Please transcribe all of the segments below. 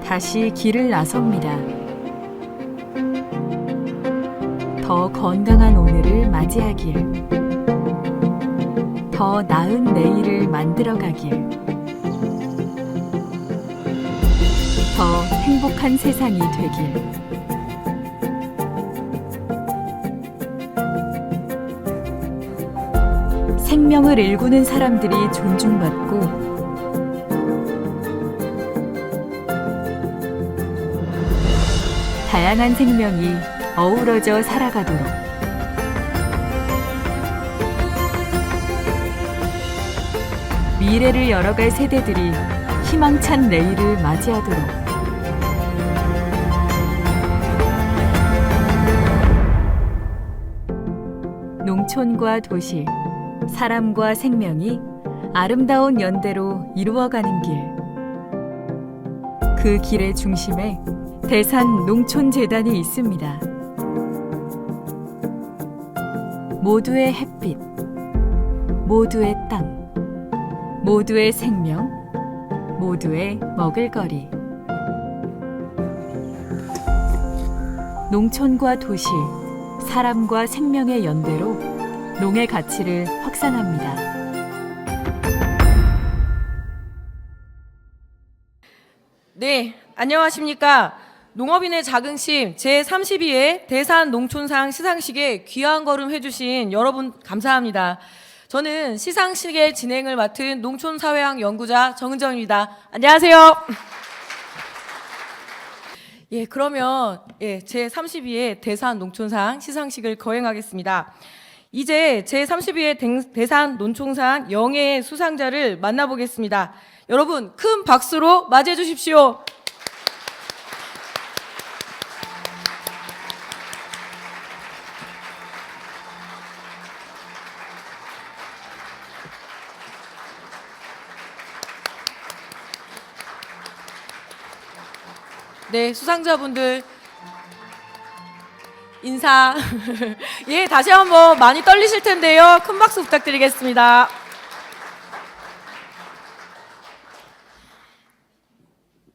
다시 길을 나섭니다. 더 건강한 오늘을 맞이하길, 더 나은 내일을 만들어가길, 더 행복한 세상이 되길. 생명을 일구는 사람들이 존중받고 다양한 생명이 어우러져 살아가도록 미래를 열어갈 세대들이 희망찬 내일을 맞이하도록 농촌과 도시, 사람과 생명이 아름다운 연대로 이루어가는 길. 그 길의 중심에 대산농촌재단이 있습니다. 모두의 햇빛, 모두의 땅, 모두의 생명, 모두의 먹을거리. 농촌과 도시, 사람과 생명의 연대로 농의 가치를 확산합니다. 네, 안녕하십니까. 농업인의 자긍심 제32회 대산농촌상 시상식에 귀한 걸음 해주신 여러분 감사합니다. 저는 시상식의 진행을 맡은 농촌사회학 연구자 정은정입니다. 안녕하세요. 예, 그러면 제32회 대산농촌상 시상식을 거행하겠습니다. 이제 제32회 대산농촌상 영예의 수상자를 만나보겠습니다. 여러분 큰 박수로 맞이해 주십시오. 네, 수상자분들 인사. 예, 다시 한번 많이 떨리실 텐데요. 큰 박수 부탁드리겠습니다.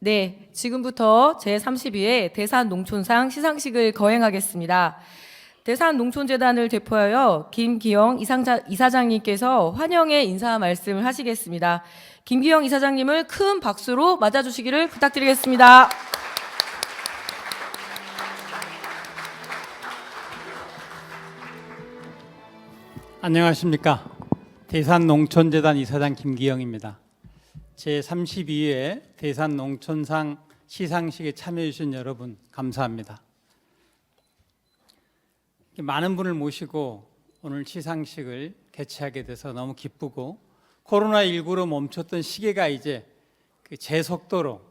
네, 지금부터 제32회 대산농촌상 시상식을 거행하겠습니다. 대산농촌재단을 대표하여 김기영 이사장님께서 환영의 인사 말씀을 하시겠습니다. 김기영 이사장님을 큰 박수로 맞아주시기를 부탁드리겠습니다. 안녕하십니까. 대산농촌재단 이사장 김기영입니다. 제32회 대산농촌상 시상식에 참여해 주신 여러분 감사합니다. 많은 분을 모시고 오늘 시상식을 개최하게 돼서 너무 기쁘고, 코로나19로 멈췄던 시계가 이제 그 제속도로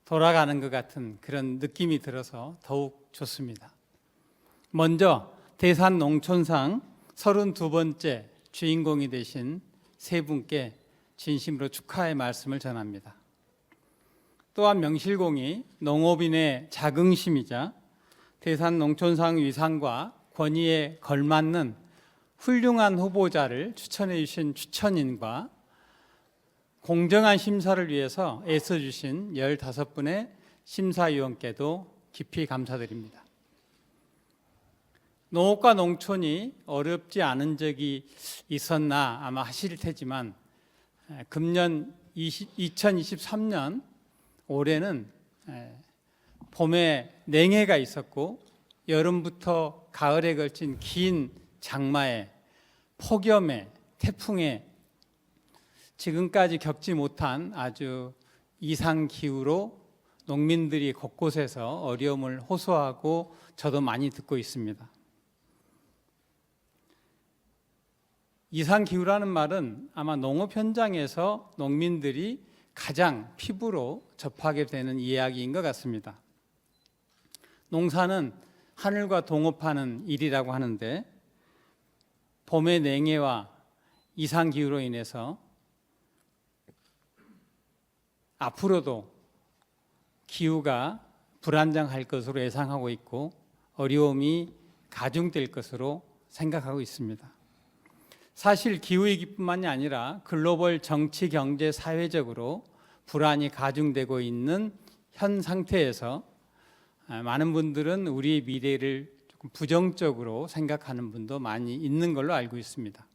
돌아가는 것 같은 그런 느낌이 들어서 더욱 좋습니다. 먼저 대산농촌상 32번째 주인공이 되신 세 분께 진심으로 축하의 말씀을 전합니다. 또한 명실공히 농업인의 자긍심이자 대산농촌상 위상과 권위에 걸맞는 훌륭한 후보자를 추천해 주신 추천인과 공정한 심사를 위해서 애써주신 15분의 심사위원께도 깊이 감사드립니다. 농업과 농촌이 어렵지 않은 적이 있었나 아마 하실 테지만, 금년 2023년 올해는 봄에 냉해가 있었고 여름부터 가을에 걸친 긴 장마에 폭염에 태풍에 지금까지 겪지 못한 아주 이상기후로 농민들이 곳곳에서 어려움을 호소하고 저도 많이 듣고 있습니다. 이상기후라는 말은 아마 농업 현장에서 농민들이 가장 피부로 접하게 되는 이야기인 것 같습니다. 농사는 하늘과 동업하는 일이라고 하는데, 봄의 냉해와 이상기후로 인해서 앞으로도 기후가 불안정할 것으로 예상하고 있고 어려움이 가중될 것으로 생각하고 있습니다. 사실 기후위기뿐만이 아니라 글로벌 정치, 경제, 사회적으로 불안이 가중되고 있는 현 상태에서 많은 분들은 우리의 미래를 조금 부정적으로 생각하는 분도 많이 있는 걸로 알고 있습니다.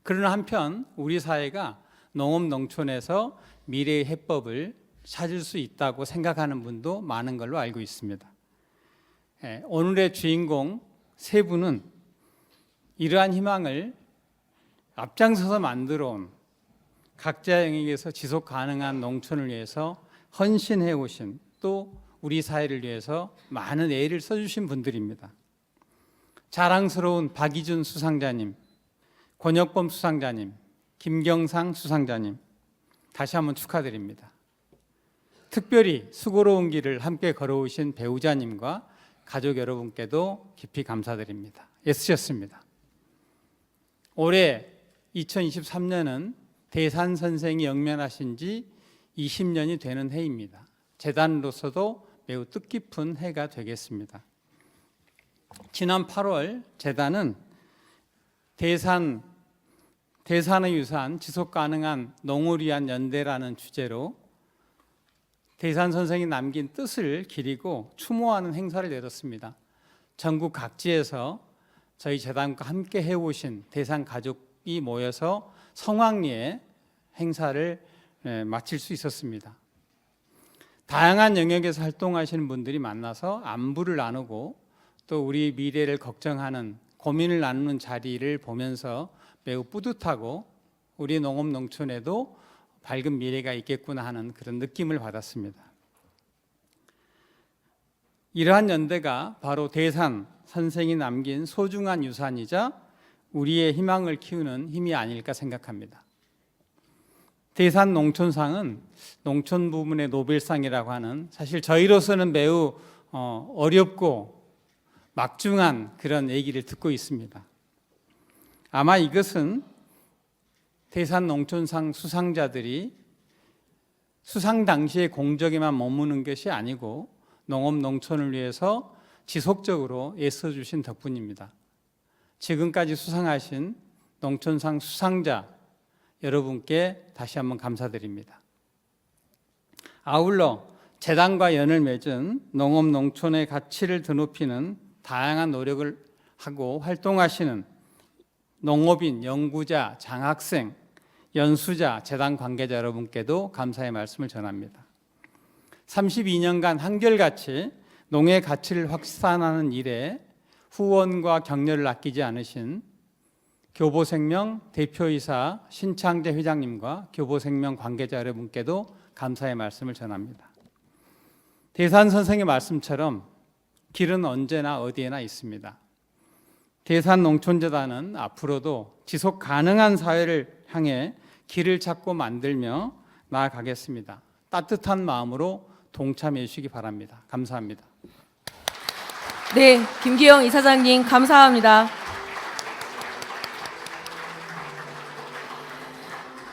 그러나 한편 우리 사회가 농업 농촌에서 미래의 해법을 찾을 수 있다고 생각하는 분도 많은 걸로 알고 있습니다. 오늘의 주인공 세 분은 이러한 희망을 앞장서서 만들어 온 각자 영역에서 지속 가능한 농촌을 위해서 헌신해 오신, 또 우리 사회를 위해서 많은 애를 써주신 분들입니다. 자랑스러운 박희준 수상자님, 권혁범 수상자님, 김경상 수상자님, 다시 한번 축하드립니다. 특별히 수고로운 길을 함께 걸어오신 배우자님과 가족 여러분께도 깊이 감사드립니다. 애쓰셨습니다. 올해 2023년은 대산 선생이 영면하신 지 20년이 되는 해입니다. 재단으로서도 매우 뜻깊은 해가 되겠습니다. 지난 8월 재단은 대산의 유산 지속가능한 농을 위한 연대라는 주제로 대산 선생이 남긴 뜻을 기리고 추모하는 행사를 열었습니다. 전국 각지에서 저희 재단과 함께 해오신 대산 가족이 모여서 성황리에 행사를 마칠 수 있었습니다. 다양한 영역에서 활동하시는 분들이 만나서 안부를 나누고 또 우리 미래를 걱정하는, 고민을 나누는 자리를 보면서 매우 뿌듯하고 우리 농업 농촌에도 밝은 미래가 있겠구나 하는 그런 느낌을 받았습니다. 이러한 연대가 바로 대산 선생이 남긴 소중한 유산이자 우리의 희망을 키우는 힘이 아닐까 생각합니다. 대산 농촌상은 농촌 부문의 노벨상이라고 하는, 사실 저희로서는 매우 어렵고 막중한 그런 얘기를 듣고 있습니다. 아마 이것은 대산 농촌상 수상자들이 수상 당시의 공적에만 머무는 것이 아니고 농업 농촌을 위해서 지속적으로 애써주신 덕분입니다. 지금까지 수상하신 농촌상 수상자 여러분께 다시 한번 감사드립니다. 아울러 재단과 연을 맺은 농업 농촌의 가치를 드높이는 다양한 노력을 하고 활동하시는 농업인, 연구자, 장학생, 연수자, 재단 관계자 여러분께도 감사의 말씀을 전합니다. 32년간 한결같이 농의 가치를 확산하는 일에 후원과 격려를 아끼지 않으신 교보생명 대표이사 신창재 회장님과 교보생명 관계자 여러분께도 감사의 말씀을 전합니다. 대산 선생의 말씀처럼 길은 언제나 어디에나 있습니다. 대산농촌재단은 앞으로도 지속 가능한 사회를 향해 길을 찾고 만들며 나아가겠습니다. 따뜻한 마음으로 동참해 주시기 바랍니다. 감사합니다. 네, 김기영 이사장님 감사합니다.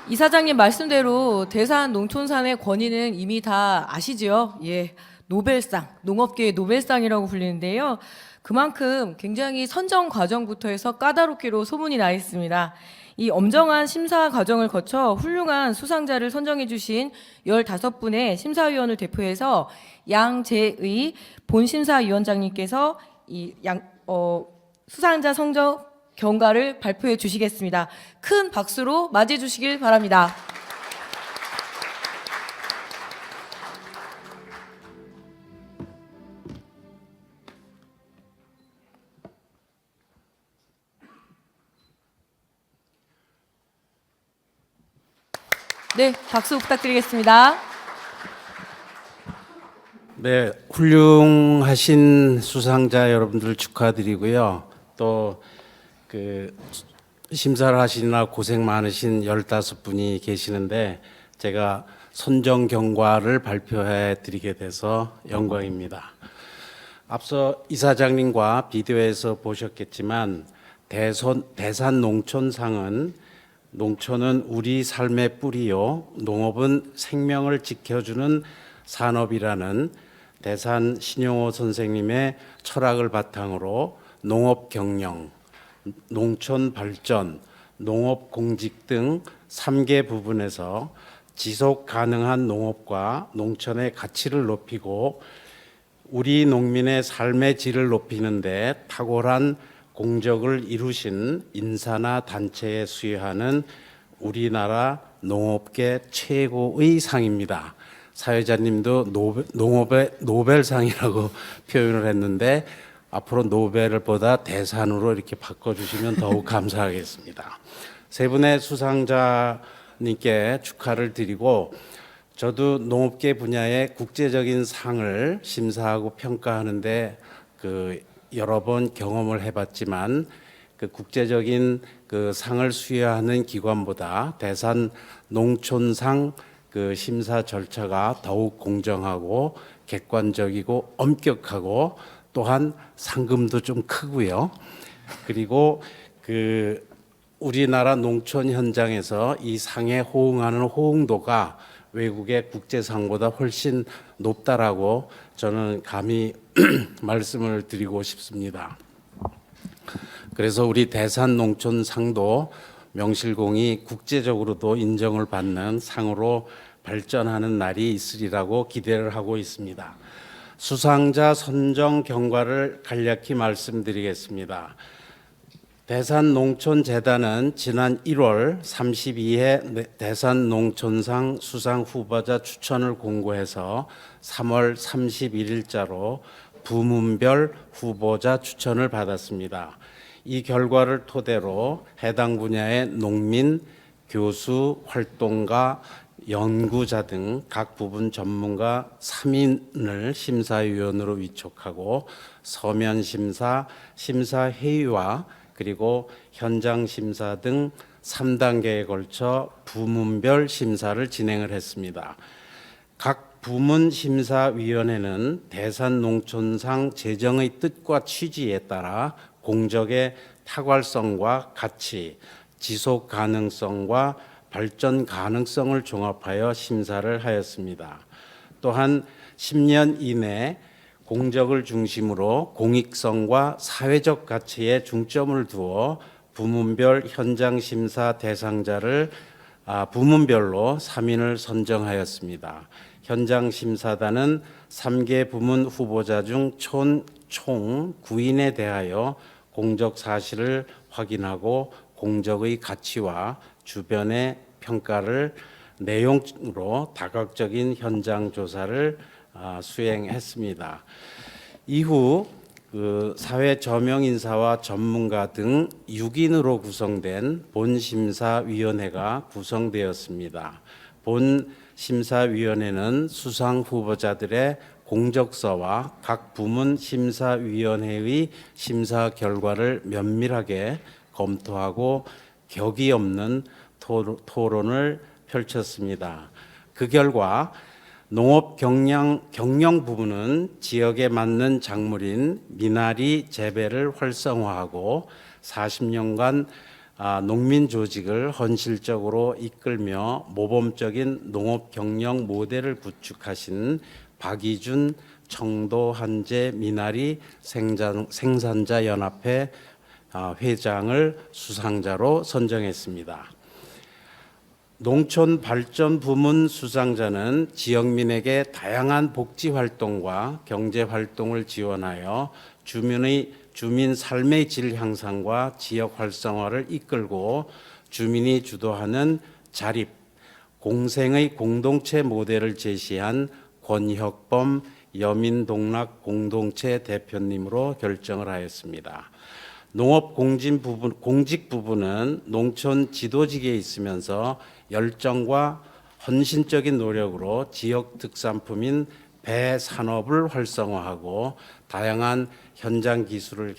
이사장님 말씀대로 대산 농촌산의 권위는 이미 다 아시죠? 예, 노벨상, 농업계의 노벨상이라고 불리는데요. 그만큼 굉장히 선정 과정부터 해서 까다롭기로 소문이 나 있습니다. 이 엄정한 심사 과정을 거쳐 훌륭한 수상자를 선정해 주신 15분의 심사위원을 대표해서 양재의 본심사위원장님께서 수상자 성적 경과를 발표해 주시겠습니다. 큰 박수로 맞이해 주시길 바랍니다. 네, 박수 부탁드리겠습니다. 네, 훌륭하신 수상자 여러분들 축하드리고요. 또 심사를 하시느라 고생 많으신 15분이 계시는데 제가 선정 경과를 발표해 드리게 돼서 영광입니다. 앞서 이사장님과 비디오에서 보셨겠지만 대산 농촌상은 농촌은 우리 삶의 뿌리요, 농업은 생명을 지켜주는 산업이라는 대산 신용호 선생님의 철학을 바탕으로 농업 경영, 농촌 발전, 농업 공직 등 3개 부분에서 지속 가능한 농업과 농촌의 가치를 높이고 우리 농민의 삶의 질을 높이는데 탁월한 공적을 이루신 인사나 단체에 수여하는 우리나라 농업계 최고의 상입니다. 사회자님도 농업의 노벨상이라고 표현을 했는데 앞으로 노벨보다 대산으로 이렇게 바꿔주시면 더욱 감사하겠습니다. 세 분의 수상자님께 축하를 드리고 저도 농업계 분야의 국제적인 상을 심사하고 평가하는데 여러 번 경험을 해봤지만 그 국제적인 그 상을 수여하는 기관보다 대산 농촌상 그 심사 절차가 더욱 공정하고 객관적이고 엄격하고 또한 상금도 좀 크고요. 그리고 그 우리나라 농촌 현장에서 이 상에 호응하는 호응도가 외국의 국제상보다 훨씬 높다라고 저는 감히 말씀을 드리고 싶습니다. 그래서 우리 대산 농촌상도 명실공히 국제적으로도 인정을 받는 상으로 발전하는 날이 있으리라고 기대를 하고 있습니다. 수상자 선정 경과를 간략히 말씀드리겠습니다. 대산농촌재단은 지난 1월 32회 대산농촌상 수상 후보자 추천을 공고해서 3월 31일자로 부문별 후보자 추천을 받았습니다. 이 결과를 토대로 해당 분야의 농민, 교수, 활동가, 연구자 등 각 부분 전문가 3인을 심사위원으로 위촉하고 서면 심사, 심사회의와 그리고 현장 심사 등 3단계에 걸쳐 부문별 심사를 진행을 했습니다. 각 부문 심사위원회는 대산농촌상 제정의 뜻과 취지에 따라 공적의 탁월성과 가치, 지속 가능성과 발전 가능성을 종합하여 심사를 하였습니다. 또한 10년 이내 공적을 중심으로 공익성과 사회적 가치에 중점을 두어 부문별 현장 심사 대상자를 부문별로 3인을 선정하였습니다. 현장 심사단은 3개 부문 후보자 중 총 9인에 대하여 공적 사실을 확인하고 공적의 가치와 주변의 평가를 내용으로 다각적인 현장 조사를 수행했습니다. 이후 그 사회 저명 인사와 전문가 등 6인으로 구성된 본심사위원회가 구성되었습니다. 본심사위원회는 수상 후보자들의 공적서와 각 부문 심사위원회의 심사 결과를 면밀하게 검토하고 격이 없는 토론을 펼쳤습니다. 그 결과 농업 경영 부분은 지역에 맞는 작물인 미나리 재배를 활성화하고 40년간 농민 조직을 헌실적으로 이끌며 모범적인 농업 경영 모델을 구축하신 박이준 청도 한재 미나리 생산자 연합회 회장을 수상자로 선정했습니다. 농촌 발전 부문 수상자는 지역민에게 다양한 복지 활동과 경제 활동을 지원하여 주민 삶의 질 향상과 지역 활성화를 이끌고 주민이 주도하는 자립, 공생의 공동체 모델을 제시한 권혁범 여민동락 공동체 대표님으로 결정을 하였습니다. 농업 공직 부분은 농촌 지도직에 있으면서 열정과 헌신적인 노력으로 지역 특산품인 배 산업을 활성화하고 다양한 현장 기술을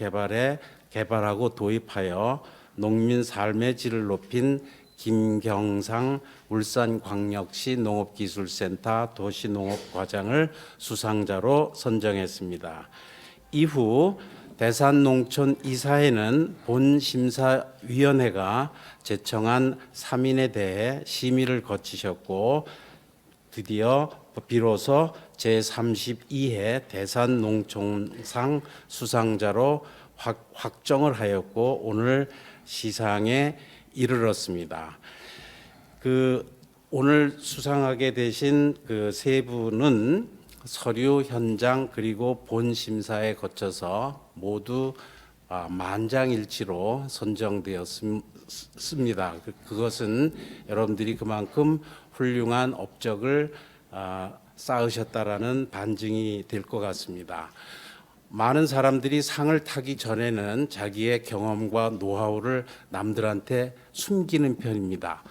개발하고 도입하여 농민 삶의 질을 높인 김경상 울산광역시 농업기술센터 도시농업과장을 수상자로 선정했습니다. 이후 대산농촌 이사회는 본심사위원회가 제청한 3인에 대해 심의를 거치셨고 드디어 비로소 제32회 대산농촌상 수상자로 확정을 하였고 오늘 시상에 이르렀습니다. 그 오늘 수상하게 되신 그 세 분은 서류 현장 그리고 본 심사에 거쳐서 모두 만장일치로 선정되었습니다. 그것은 여러분들이 그만큼 훌륭한 업적을 쌓으셨다라는 반증이 될 것 같습니다. 많은 사람들이 상을 타기 전에는 자기의 경험과 노하우를 남들한테 숨기는 편입니다.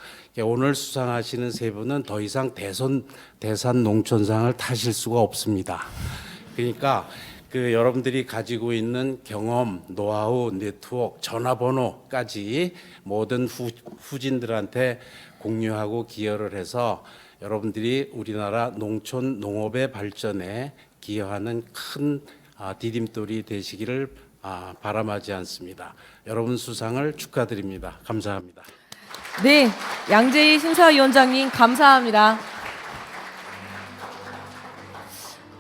오늘 수상하시는 세 분은 더 이상 대산 농촌상을 타실 수가 없습니다. 그러니까 여러분들이 가지고 있는 경험, 노하우, 네트워크, 전화번호까지 모든 후진들한테 공유하고 기여를 해서 여러분들이 우리나라 농촌 농업의 발전에 기여하는 큰 디딤돌이 되시기를 바람하지 않습니다. 여러분 수상을 축하드립니다. 감사합니다. 네, 양재희 심사위원장님 감사합니다.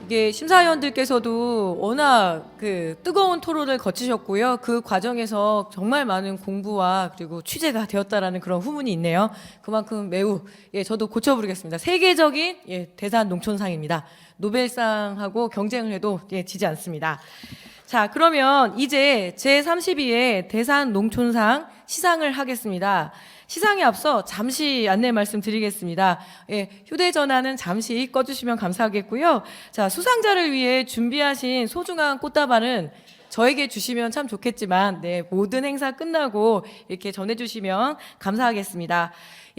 이게 심사위원들께서도 워낙 뜨거운 토론을 거치셨고요. 그 과정에서 정말 많은 공부와 그리고 취재가 되었다라는 그런 후문이 있네요. 그만큼 매우 저도 고쳐 부르겠습니다. 세계적인 대산 농촌상입니다. 노벨상하고 경쟁을 해도 지지 않습니다. 자, 그러면 이제 제32회 대산 농촌상 시상을 하겠습니다. 시상에 앞서 잠시 안내 말씀드리겠습니다. 휴대전화는 잠시 꺼주시면 감사하겠고요. 자, 수상자를 위해 준비하신 소중한 꽃다발은 저에게 주시면 참 좋겠지만, 모든 행사 끝나고 이렇게 전해주시면 감사하겠습니다.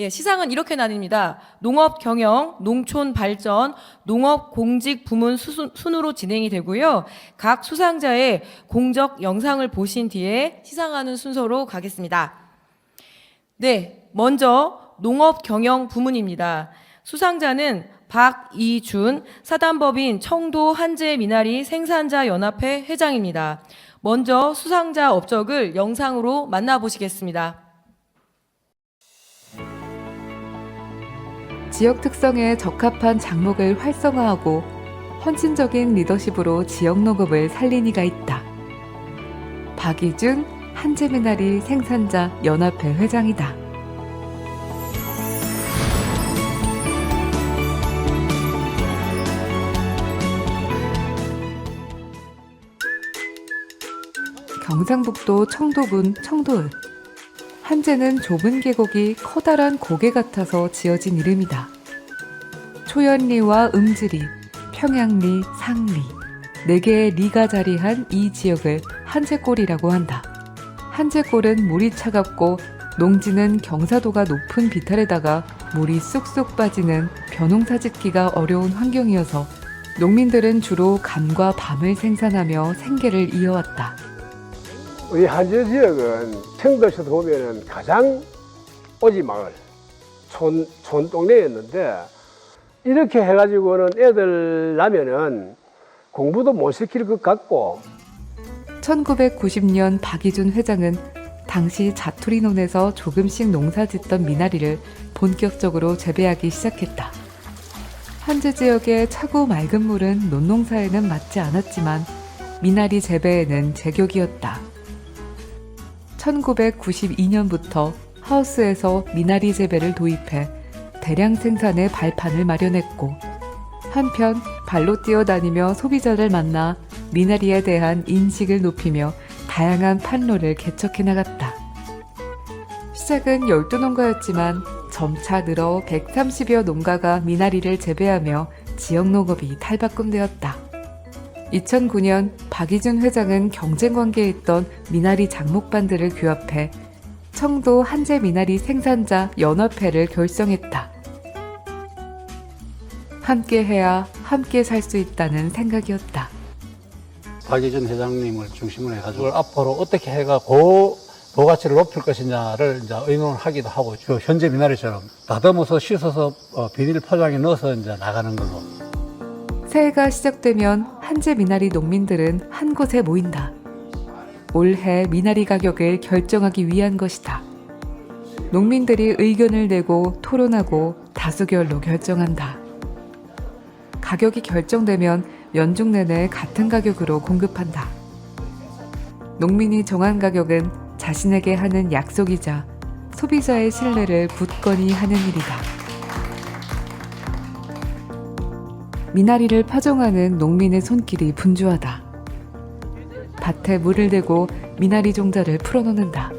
시상은 이렇게 나뉩니다. 농업 경영, 농촌 발전, 농업 공직 부문 순으로 진행이 되고요. 각 수상자의 공적 영상을 보신 뒤에 시상하는 순서로 가겠습니다. 네, 먼저 농업 경영 부문입니다. 수상자는 박이준 사단법인 청도 한재 미나리 생산자 연합회 회장입니다. 먼저 수상자 업적을 영상으로 만나보시겠습니다. 지역 특성에 적합한 작목을 활성화하고 헌신적인 리더십으로 지역 농업을 살린 이가 있다. 박이준 한재미나리 생산자 연합회 회장이다. 경상북도 청도군 청도읍. 한재는 좁은 계곡이 커다란 고개 같아서 지어진 이름이다. 초연리와 음지리, 평양리, 상리 4개의 리가 자리한 이 지역을 한재골이라고 한다. 한재골은 물이 차갑고 농지는 경사도가 높은 비탈에다가 물이 쑥쑥 빠지는 벼농사 짓기가 어려운 환경이어서 농민들은 주로 감과 밤을 생산하며 생계를 이어왔다. 우리 한재 지역은 청도시에서 보면은 가장 오지 마을, 촌 동네였는데 이렇게 해가지고는 애들 나면은 공부도 못 시킬 것 같고. 1990년 박이준 회장은 당시 자투리논에서 조금씩 농사짓던 미나리를 본격적으로 재배하기 시작했다. 한재 지역의 차고 맑은 물은 논농사에는 맞지 않았지만 미나리 재배에는 제격이었다. 1992년부터 하우스에서 미나리 재배를 도입해 대량 생산의 발판을 마련했고, 한편 발로 뛰어다니며 소비자를 만나 미나리에 대한 인식을 높이며 다양한 판로를 개척해 나갔다. 시작은 12농가였지만 점차 늘어 130여 농가가 미나리를 재배하며 지역 농업이 탈바꿈되었다. 2009년 박이준 회장은 경쟁 관계에 있던 미나리 작목반들을 규합해 청도 한재 미나리 생산자 연합회를 결성했다. 함께 해야 함께 살 수 있다는 생각이었다. 박이준 회장님을 중심으로 해가지고 앞으로 어떻게 해가고 부가치를 높일 것이냐를 이제 의논을 하기도 하고, 현재 미나리처럼 다듬어서 씻어서 비닐 포장에 넣어서 이제 나가는 걸로. 새해가 시작되면 한재 미나리 농민들은 한 곳에 모인다. 올해 미나리 가격을 결정하기 위한 것이다. 농민들이 의견을 내고 토론하고 다수결로 결정한다. 가격이 결정되면 연중 내내 같은 가격으로 공급한다. 농민이 정한 가격은 자신에게 하는 약속이자 소비자의 신뢰를 굳건히 하는 일이다. 미나리를 파종하는 농민의 손길이 분주하다. 밭에 물을 대고 미나리 종자를 풀어놓는다.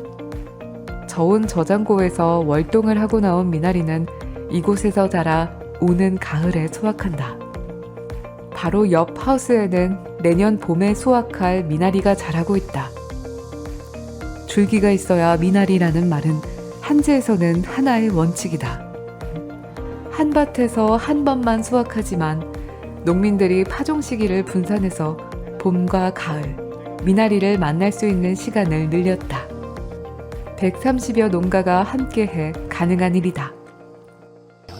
저온 저장고에서 월동을 하고 나온 미나리는 이곳에서 자라 오는 가을에 수확한다. 바로 옆 하우스에는 내년 봄에 수확할 미나리가 자라고 있다. 줄기가 있어야 미나리라는 말은 한제에서는 하나의 원칙이다. 한 밭에서 한 번만 수확하지만 농민들이 파종 시기를 분산해서 봄과 가을, 미나리를 만날 수 있는 시간을 늘렸다. 130여 농가가 함께해 가능한 일이다.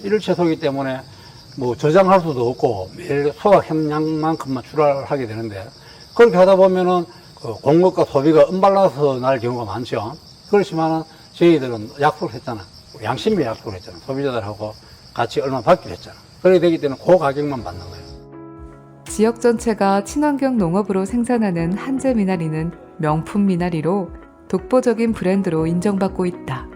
일일 채소이기 때문에 뭐 저장할 수도 없고 매일 소각 함량만큼만 출하하게 되는데, 그렇게 하다 보면은 그 공급과 소비가 언밸런스 날 경우가 많죠. 그렇지만은 저희들은 약속을 했잖아. 양심의 약속을 했잖아. 소비자들하고 같이 얼마 받기로 했잖아. 그렇게 되기 때문에 그 가격만 받는 거예요. 지역 전체가 친환경 농업으로 생산하는 한제 미나리는 명품 미나리로 독보적인 브랜드로 인정받고 있다.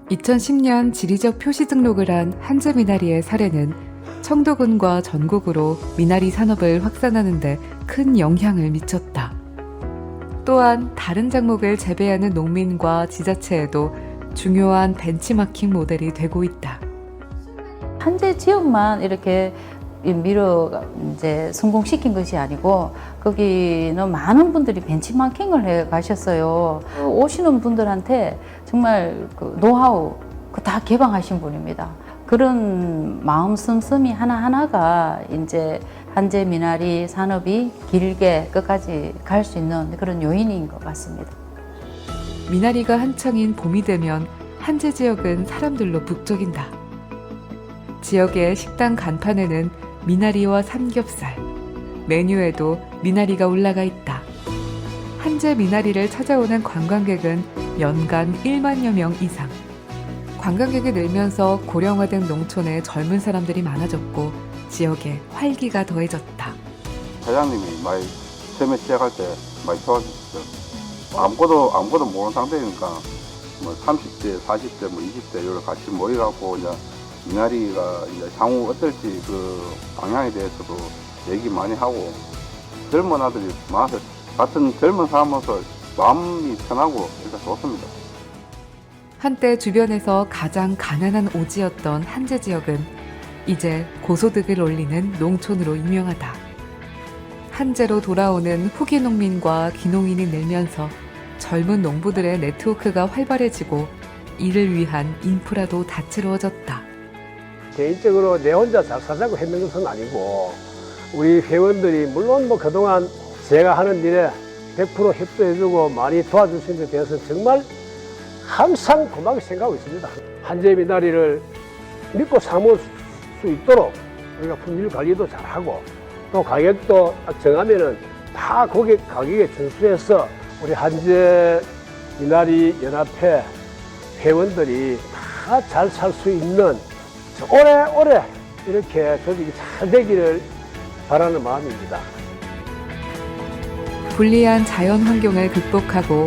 2010년 지리적 표시 등록을 한 한제 미나리의 사례는 청도군과 전국으로 미나리 산업을 확산하는 데 큰 영향을 미쳤다. 또한 다른 작목을 재배하는 농민과 지자체에도 중요한 벤치마킹 모델이 되고 있다. 한제 지역만 이렇게 이제 성공시킨 것이 아니고 거기는 많은 분들이 벤치마킹을 해 가셨어요. 오시는 분들한테 정말 그 노하우 다 개방하신 분입니다. 그런 마음 씀씀이 하나하나가 이제 한제 미나리 산업이 길게 끝까지 갈 수 있는 그런 요인인 것 같습니다. 미나리가 한창인 봄이 되면 한제 지역은 사람들로 북적인다. 지역의 식당 간판에는 미나리와 삼겹살, 메뉴에도 미나리가 올라가 있다. 한제 미나리를 찾아오는 관광객은 연간 1만여 명 이상. 관광객이 늘면서 고령화된 농촌에 젊은 사람들이 많아졌고 지역에 활기가 더해졌다. 사장님이 많이 처음에 시작할 때 많이 도와주셨어요. 아무것도 모르는 상태니까 뭐 30대, 40대, 뭐 20대 이렇게 같이 모여갖고 이제 미나리가 이제 향후 어떨지 그 방향에 대해서도 얘기 많이 하고, 젊은 아들이 많아서 같은 젊은 사람으로서 마음이 편하고 일단 좋습니다. 한때 주변에서 가장 가난한 오지였던 한제 지역은 이제 고소득을 올리는 농촌으로 유명하다. 한제로 돌아오는 후기 농민과 기농인이 늘면서 젊은 농부들의 네트워크가 활발해지고 이를 위한 인프라도 다채로워졌다. 개인적으로 내 혼자 잘 살자고 했는 것은 아니고 우리 회원들이 물론 뭐 그동안 제가 하는 일에 100% 협조해주고 많이 도와주신 데 대해서는 정말 항상 고맙게 생각하고 있습니다. 한제 미나리를 믿고 사먹을 수 있도록 우리가 품질 관리도 잘하고 또 가격도 딱 정하면은 다 고객 가격에 준수해서 우리 한제 미나리 연합회 회원들이 다 잘 살 수 있는 오래오래 이렇게 조직이 잘 되기를 바라는 마음입니다. 불리한 자연 환경을 극복하고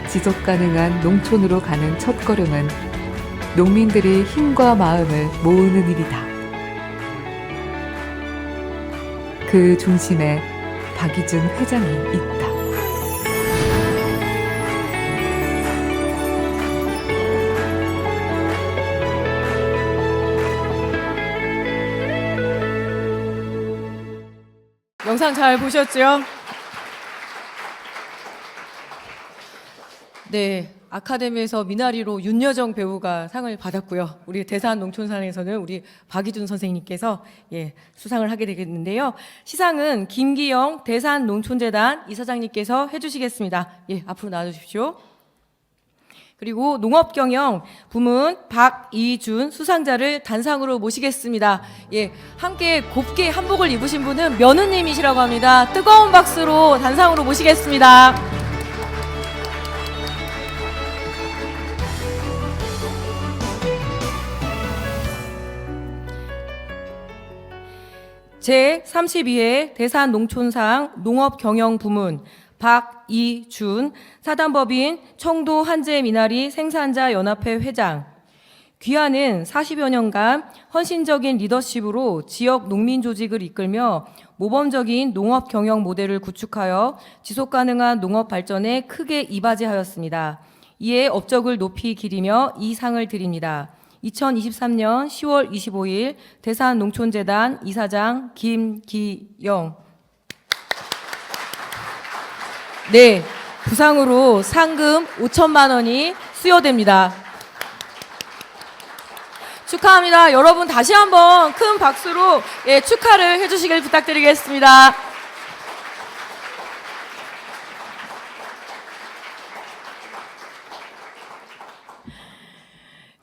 지속 가능한 농촌으로 가는 첫걸음은 농민들의 힘과 마음을 모으는 일이다. 그 중심에 박희준 회장이 있다. 영상 잘 보셨죠? 네, 아카데미에서 미나리로 윤여정 배우가 상을 받았고요. 우리 대산 농촌산에서는 우리 박희준 선생님께서 수상을 하게 되겠는데요. 시상은 김기영 대산 농촌재단 이사장님께서 해주시겠습니다. 앞으로 나와주십시오. 그리고 농업경영 부문 박이준 수상자를 단상으로 모시겠습니다. 함께 곱게 한복을 입으신 분은 며느님이시라고 합니다. 뜨거운 박수로 단상으로 모시겠습니다. 제32회 대산농촌상 농업경영부문 박이준 사단법인 청도 한제 미나리 생산자 연합회 회장, 귀하는 40여 년간 헌신적인 리더십으로 지역 농민 조직을 이끌며 모범적인 농업 경영 모델을 구축하여 지속 가능한 농업 발전에 크게 이바지하였습니다. 이에 업적을 높이 기리며 이 상을 드립니다. 2023년 10월 25일 대산농촌재단 이사장 김기영. 네, 부상으로 상금 5천만 원이 수여됩니다. 축하합니다. 여러분 다시 한번 큰 박수로 축하를 해주시길 부탁드리겠습니다.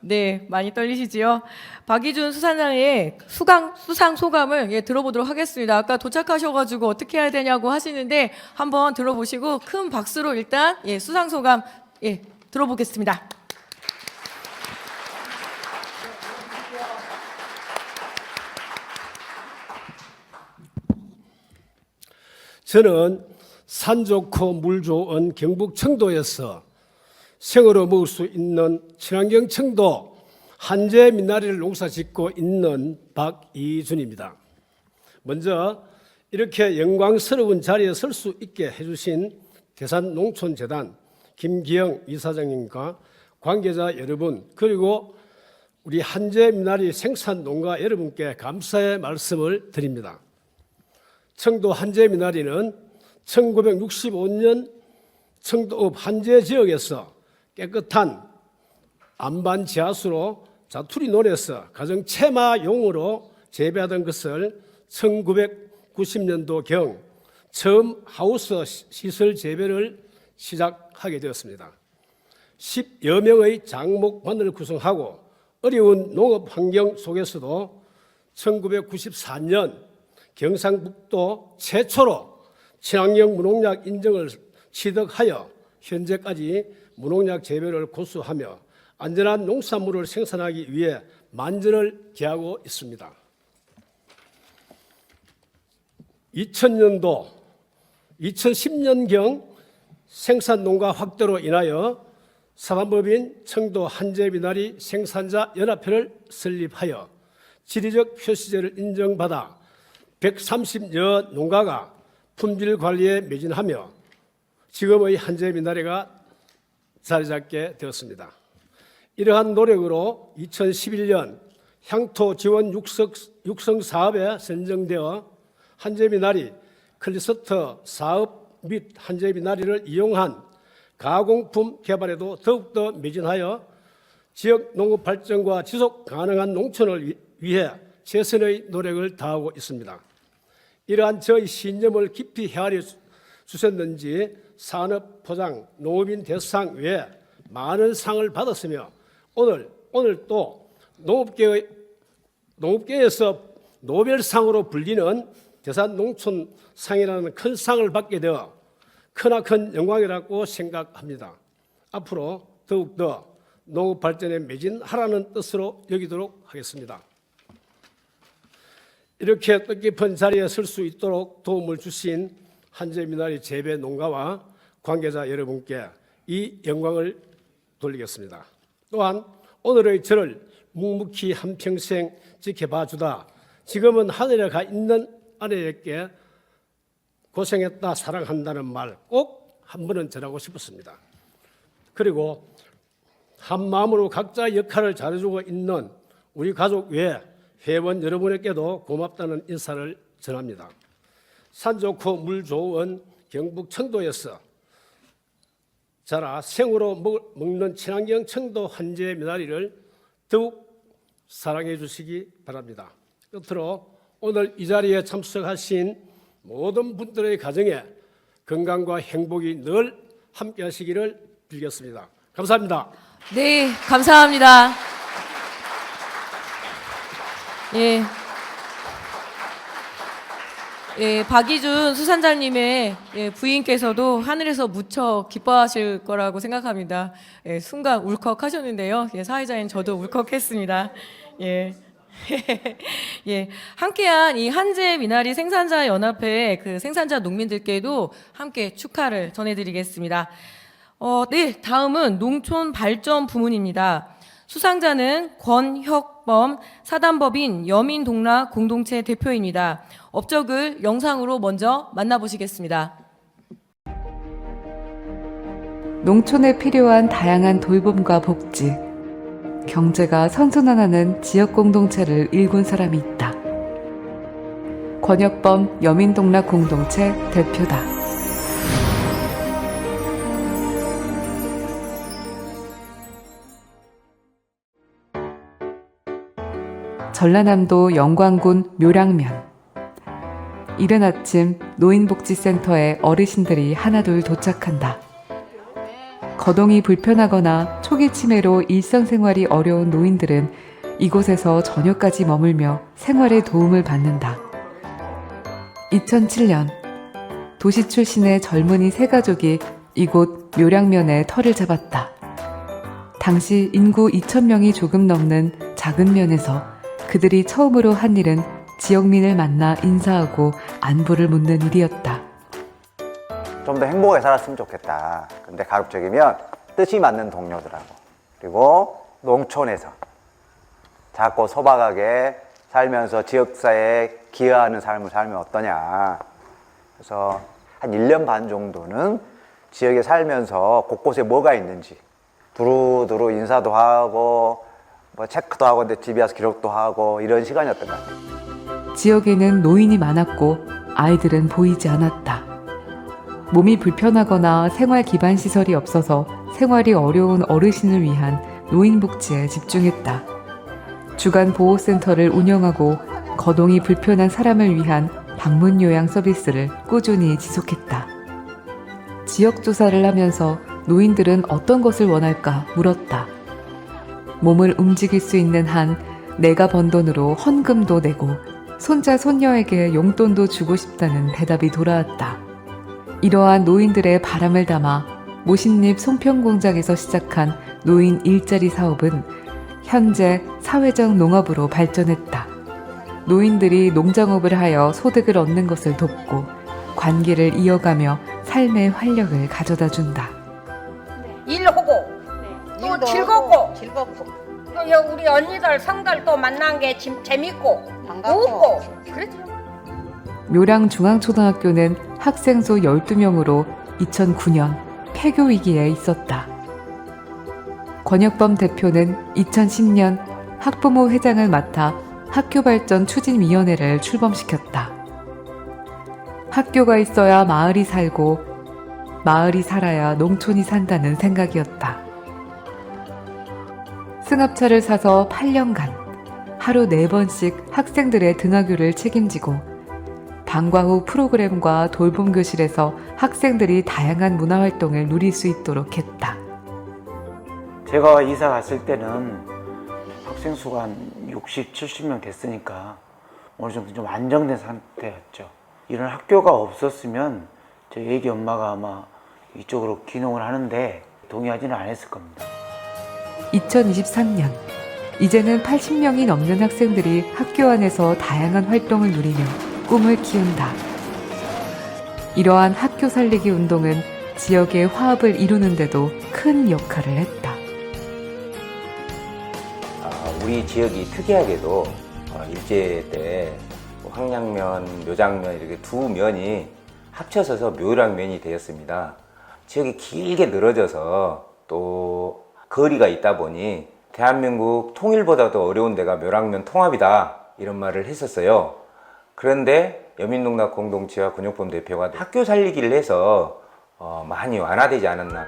네, 많이 떨리시지요? 박희준 수상자의 수상 소감을 들어보도록 하겠습니다. 아까 도착하셔가지고 어떻게 해야 되냐고 하시는데 한번 들어보시고 큰 박수로 일단 수상 소감 들어보겠습니다. 저는 산 좋고 물 좋은 경북 청도에서 생으로 먹을 수 있는 친환경 청도 한제 미나리를 농사 짓고 있는 박이준입니다. 먼저 이렇게 영광스러운 자리에 설 수 있게 해주신 대산농촌재단 김기영 이사장님과 관계자 여러분, 그리고 우리 한제 미나리 생산 농가 여러분께 감사의 말씀을 드립니다. 청도 한제 미나리는 1965년 청도읍 한제 지역에서 깨끗한 안반 지하수로 자투리 논에서 가정 체마용으로 재배하던 것을 1990년도경 처음 하우스 시설 재배를 시작하게 되었습니다. 10여 명의 장목반을 구성하고 어려운 농업 환경 속에서도 1994년 경상북도 최초로 친환경 무농약 인증을 취득하여 현재까지 무농약 재배를 고수하며 안전한 농산물을 생산하기 위해 만전을 기하고 있습니다. 2000년도, 2010년경 생산 농가 확대로 인하여 사단법인 청도 한제미나리 생산자 연합회를 설립하여 지리적 표시제를 인정받아 130여 농가가 품질 관리에 매진하며 지금의 한제미나리가 자리 잡게 되었습니다. 이러한 노력으로 2011년 향토 지원 육성 사업에 선정되어 한제미나리 클리스터 사업 및 한제미나리를 이용한 가공품 개발에도 더욱더 매진하여 지역 농업 발전과 지속 가능한 농촌을 위해 최선의 노력을 다하고 있습니다. 이러한 저희 신념을 깊이 헤아려 주셨는지 산업 포장 농업인 대상 외에 많은 상을 받았으며 오늘 또 농업계에서 노벨상으로 불리는 대산농촌상이라는 큰 상을 받게 되어 크나큰 영광이라고 생각합니다. 앞으로 더욱더 농업 발전에 매진하라는 뜻으로 여기도록 하겠습니다. 이렇게 뜻깊은 자리에 설 수 있도록 도움을 주신 한제미나리 재배 농가와 관계자 여러분께 이 영광을 돌리겠습니다. 또한 오늘의 저를 묵묵히 한평생 지켜봐 주다 지금은 하늘에 가 있는 아내에게 고생했다 사랑한다는 말 꼭 한 번은 전하고 싶었습니다. 그리고 한 마음으로 각자 역할을 잘해주고 있는 우리 가족 외에 회원 여러분에게도 고맙다는 인사를 전합니다. 산 좋고 물 좋은 경북 청도에서 자라 생으로 먹는 친환경 청도 한제 미나리를 더욱 사랑해 주시기 바랍니다. 끝으로 오늘 이 자리에 참석하신 모든 분들의 가정에 건강과 행복이 늘 함께 하시기를 빌겠습니다. 감사합니다. 네, 감사합니다. 박희준 수산자님의 부인께서도 하늘에서 무척 기뻐하실 거라고 생각합니다. 순간 울컥하셨는데요. 사회자인 저도 울컥했습니다. 함께한 이 한제 미나리 생산자 연합회 그 생산자 농민들께도 함께 축하를 전해드리겠습니다. 네, 다음은 농촌 발전 부문입니다. 수상자는 권혁범 사단법인 여민동락 공동체 대표입니다. 업적을 영상으로 먼저 만나보시겠습니다. 농촌에 필요한 다양한 돌봄과 복지, 경제가 선순환하는 지역 공동체를 일군 사람이 있다. 권혁범 여민동락 공동체 대표다. 전라남도 영광군 묘량면. 이른 아침 노인복지센터에 어르신들이 하나둘 도착한다. 거동이 불편하거나 초기 치매로 일상생활이 어려운 노인들은 이곳에서 저녁까지 머물며 생활에 도움을 받는다. 2007년 도시 출신의 젊은이 세 가족이 이곳 묘량면에 터를 잡았다. 당시 인구 2,000명이 조금 넘는 작은 면에서 그들이 처음으로 한 일은 지역민을 만나 인사하고 안부를 묻는 일이었다. 좀 더 행복하게 살았으면 좋겠다. 근데 가급적이면 뜻이 맞는 동료들하고, 그리고 농촌에서 작고 소박하게 살면서 지역사회에 기여하는 삶을 살면 어떠냐. 그래서 한 1년 반 정도는 지역에 살면서 곳곳에 뭐가 있는지 두루두루 인사도 하고 뭐 체크도 하고 내 집에 와서 기록도 하고 이런 시간이었던 것 같아요. 지역에는 노인이 많았고 아이들은 보이지 않았다. 몸이 불편하거나 생활 기반 시설이 없어서 생활이 어려운 어르신을 위한 노인 복지에 집중했다. 주간 보호센터를 운영하고 거동이 불편한 사람을 위한 방문 요양 서비스를 꾸준히 지속했다. 지역 조사를 하면서 노인들은 어떤 것을 원할까 물었다. 몸을 움직일 수 있는 한 내가 번 돈으로 헌금도 내고 손자 손녀에게 용돈도 주고 싶다는 대답이 돌아왔다. 이러한 노인들의 바람을 담아 모신잎 송편공장에서 시작한 노인 일자리 사업은 현재 사회적 농업으로 발전했다. 노인들이 농장업을 하여 소득을 얻는 것을 돕고 관계를 이어가며 삶의 활력을 가져다 준다. 일하고 또 즐겁고 또 우리 언니들 성들 또 만난 게 재밌고 웃고 그렇죠. 묘량중앙초등학교는 학생 수 12명으로 2009년 폐교 위기에 있었다. 권혁범 대표는 2010년 학부모 회장을 맡아 학교발전 추진위원회를 출범시켰다. 학교가 있어야 마을이 살고 마을이 살아야 농촌이 산다는 생각이었다. 승합차를 사서 8년간 하루 4번씩 학생들의 등하교를 책임지고 방과 후 프로그램과 돌봄 교실에서 학생들이 다양한 문화활동을 누릴 수 있도록 했다. 제가 이사 갔을 때는 학생 수가 한 60, 70명 됐으니까 어느 정도 좀 안정된 상태였죠. 이런 학교가 없었으면 저희 애기 엄마가 아마 이쪽으로 귀농을 하는데 동의하지는 않았을 겁니다. 2023년, 이제는 80명이 넘는 학생들이 학교 안에서 다양한 활동을 누리며 꿈을 키운다. 이러한 학교 살리기 운동은 지역의 화합을 이루는 데도 큰 역할을 했다. 우리 지역이 특이하게도 일제 때 황량면, 묘장면 이렇게 두 면이 합쳐져서 묘량면이 되었습니다. 지역이 길게 늘어져서 또 거리가 있다 보니 대한민국 통일보다도 어려운 데가 묘량면 통합이다 이런 말을 했었어요. 그런데 여민동락 공동체와 권혁범 대표가 학교 살리기를 해서 많이 완화되지 않았나.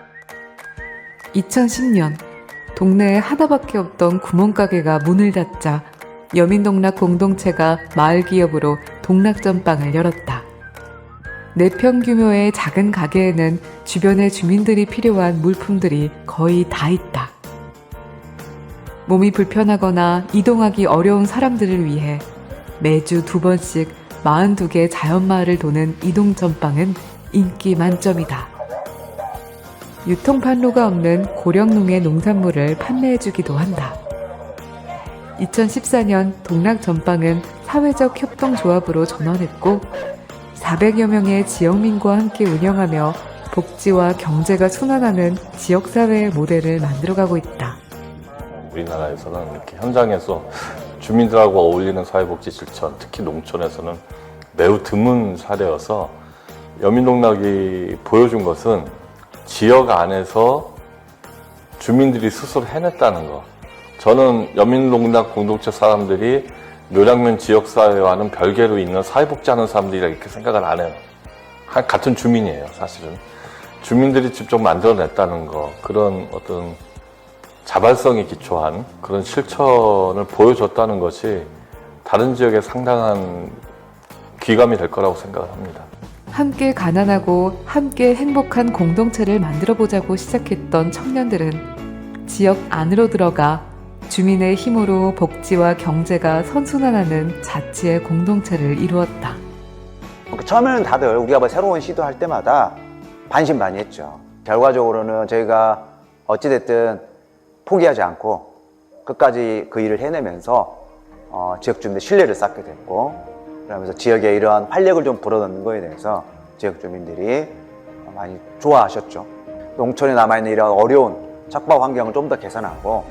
2010년 동네에 하나밖에 없던 구멍가게가 문을 닫자 여민동락 공동체가 마을기업으로 동락전빵을 열었다. 4평 규모의 작은 가게에는 주변의 주민들이 필요한 물품들이 거의 다 있다. 몸이 불편하거나 이동하기 어려운 사람들을 위해 매주 2번씩 42개 자연마을을 도는 이동전빵은 인기 만점이다. 유통판로가 없는 고령농의 농산물을 판매해주기도 한다. 2014년 동락전빵은 사회적 협동조합으로 전환했고 400여 명의 지역민과 함께 운영하며 복지와 경제가 순환하는 지역사회의 모델을 만들어가고 있다. 우리나라에서는 이렇게 현장에서 주민들하고 어울리는 사회복지 실천, 특히 농촌에서는 매우 드문 사례여서 여민농락이 보여준 것은 지역 안에서 주민들이 스스로 해냈다는 것. 저는 여민농락 공동체 사람들이 묘량면 지역사회와는 별개로 있는 사회복지하는 사람들이라 이렇게 생각을 안 해요. 같은 주민이에요, 사실은. 주민들이 직접 만들어냈다는 거, 그런 어떤 자발성에 기초한 그런 실천을 보여줬다는 것이 다른 지역에 상당한 귀감이 될 거라고 생각을 합니다. 함께 가난하고 함께 행복한 공동체를 만들어보자고 시작했던 청년들은 지역 안으로 들어가 주민의 힘으로 복지와 경제가 선순환하는 자치의 공동체를 이루었다. 처음에는 다들 우리가 뭐 새로운 시도할 때마다 반신반의했죠. 결과적으로는 저희가 어찌됐든 포기하지 않고 끝까지 그 일을 해내면서 지역 주민들 신뢰를 쌓게 됐고, 그러면서 지역에 이러한 활력을 좀 불어넣는 거에 대해서 지역 주민들이 많이 좋아하셨죠. 농촌에 남아있는 이런 어려운 척박 환경을 좀 더 개선하고,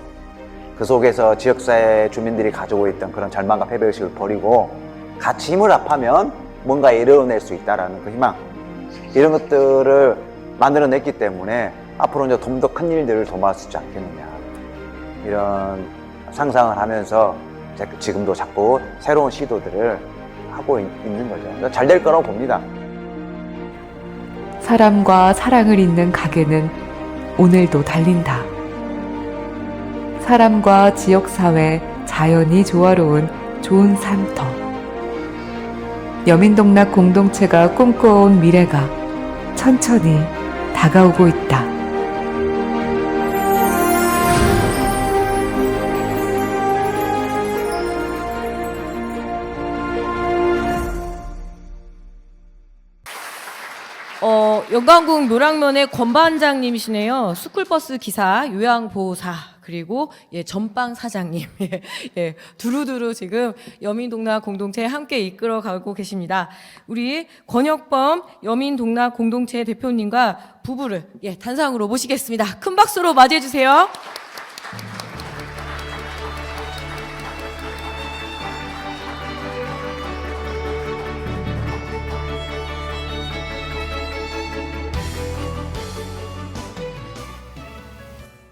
그 속에서 지역사회 주민들이 가지고 있던 그런 절망과 패배의식을 버리고 같이 힘을 합하면 뭔가 이뤄낼 수 있다는 그 희망, 이런 것들을 만들어냈기 때문에 앞으로 이제 좀 더 큰 일들을 도모할 수 있지 않겠느냐, 이런 상상을 하면서 지금도 자꾸 새로운 시도들을 하고 있는 거죠. 잘 될 거라고 봅니다. 사람과 사랑을 잇는 가게는 오늘도 달린다. 사람과 지역사회, 자연이 조화로운 좋은 삶터. 여민농락 공동체가 꿈꿔온 미래가 천천히 다가오고 있다. 영광궁 묘랑면의 권반장님이시네요. 스쿨버스 기사, 요양보호사, 그리고 전방 사장님, 두루두루 지금 여민농락 공동체 함께 이끌어가고 계십니다. 우리 권혁범 여민농락 공동체 대표님과 부부를 단상으로 모시겠습니다. 큰 박수로 맞이해 주세요.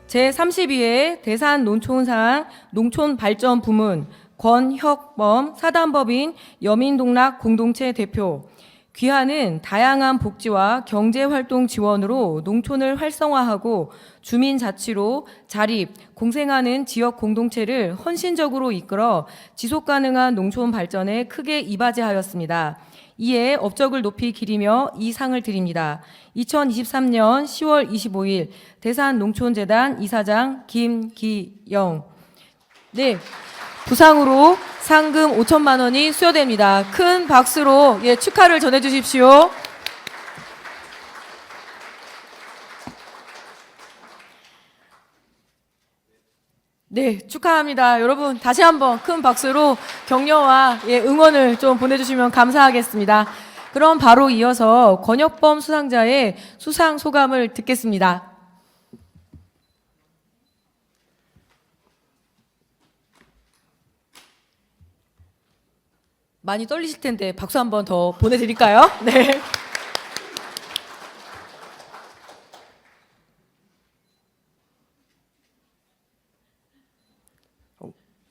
제32회 대산농촌상 농촌발전부문 권혁범 사단법인 여민농락 공동체 대표. 귀하는 다양한 복지와 경제활동 지원으로 농촌을 활성화하고 주민자치로 자립, 공생하는 지역 공동체를 헌신적으로 이끌어 지속가능한 농촌 발전에 크게 이바지하였습니다. 이에 업적을 높이 기리며 이 상을 드립니다. 2023년 10월 25일 대산농촌재단 이사장 김기영. 네, 부상으로 상금 5천만 원이 수여됩니다. 큰 박수로 축하를 전해주십시오. 네, 축하합니다. 여러분 다시 한번 큰 박수로 격려와 응원을 좀 보내주시면 감사하겠습니다. 그럼 바로 이어서 권혁범 수상자의 수상 소감을 듣겠습니다. 많이 떨리실 텐데 박수 한 번 더 보내드릴까요? 네.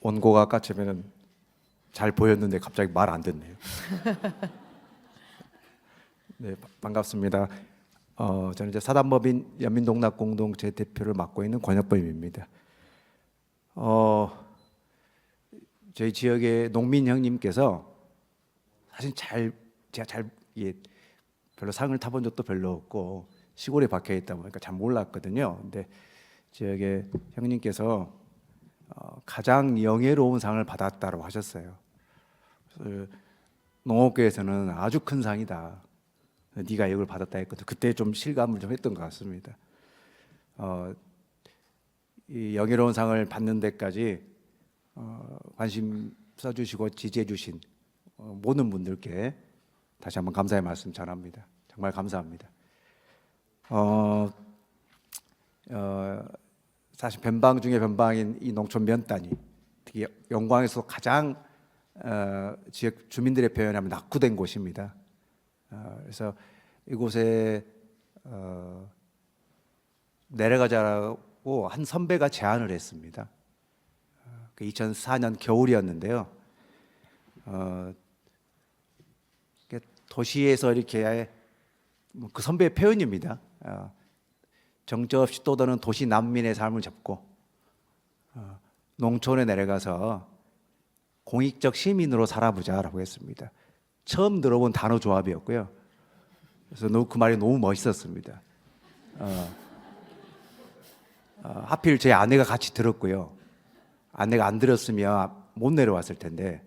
원고가 아까쯤에는 잘 보였는데 갑자기 말 안 듣네요. 네, 반갑습니다. 저는 이제 사단법인 여민농락 공동체 대표를 맡고 있는 권혁범입니다. 저희 지역의 농민 형님께서 사실 제가 별로 상을 타본 적도 별로 없고 시골에 박혀 있다 보니까 잘 몰랐거든요. 근데 지역의 형님께서 가장 영예로운 상을 받았다고 하셨어요. 농업계에서는 아주 큰 상이다. 네가 이걸 받았다 했거든. 그때 좀 실감을 좀 했던 것 같습니다. 이 영예로운 상을 받는 데까지 관심 써주시고 지지해주신 모든 분들께 다시 한번 감사의 말씀 전합니다. 정말 감사합니다. 사실 변방 중에 변방인 이 농촌 면단이 특히 영광에서 가장 지역 주민들의 표현하면 낙후된 곳입니다. 그래서 이곳에 내려가자고 한 선배가 제안을 했습니다. 2004년 겨울이었는데요. 도시에서 이렇게 그 선배의 표현입니다. 정처 없이 떠도는 도시 난민의 삶을 접고 농촌에 내려가서 공익적 시민으로 살아보자라고 했습니다. 처음 들어본 단어 조합이었고요. 그래서 그 말이 너무 멋있었습니다. 하필 제 아내가 같이 들었고요. 아내가 안 들었으면 못 내려왔을 텐데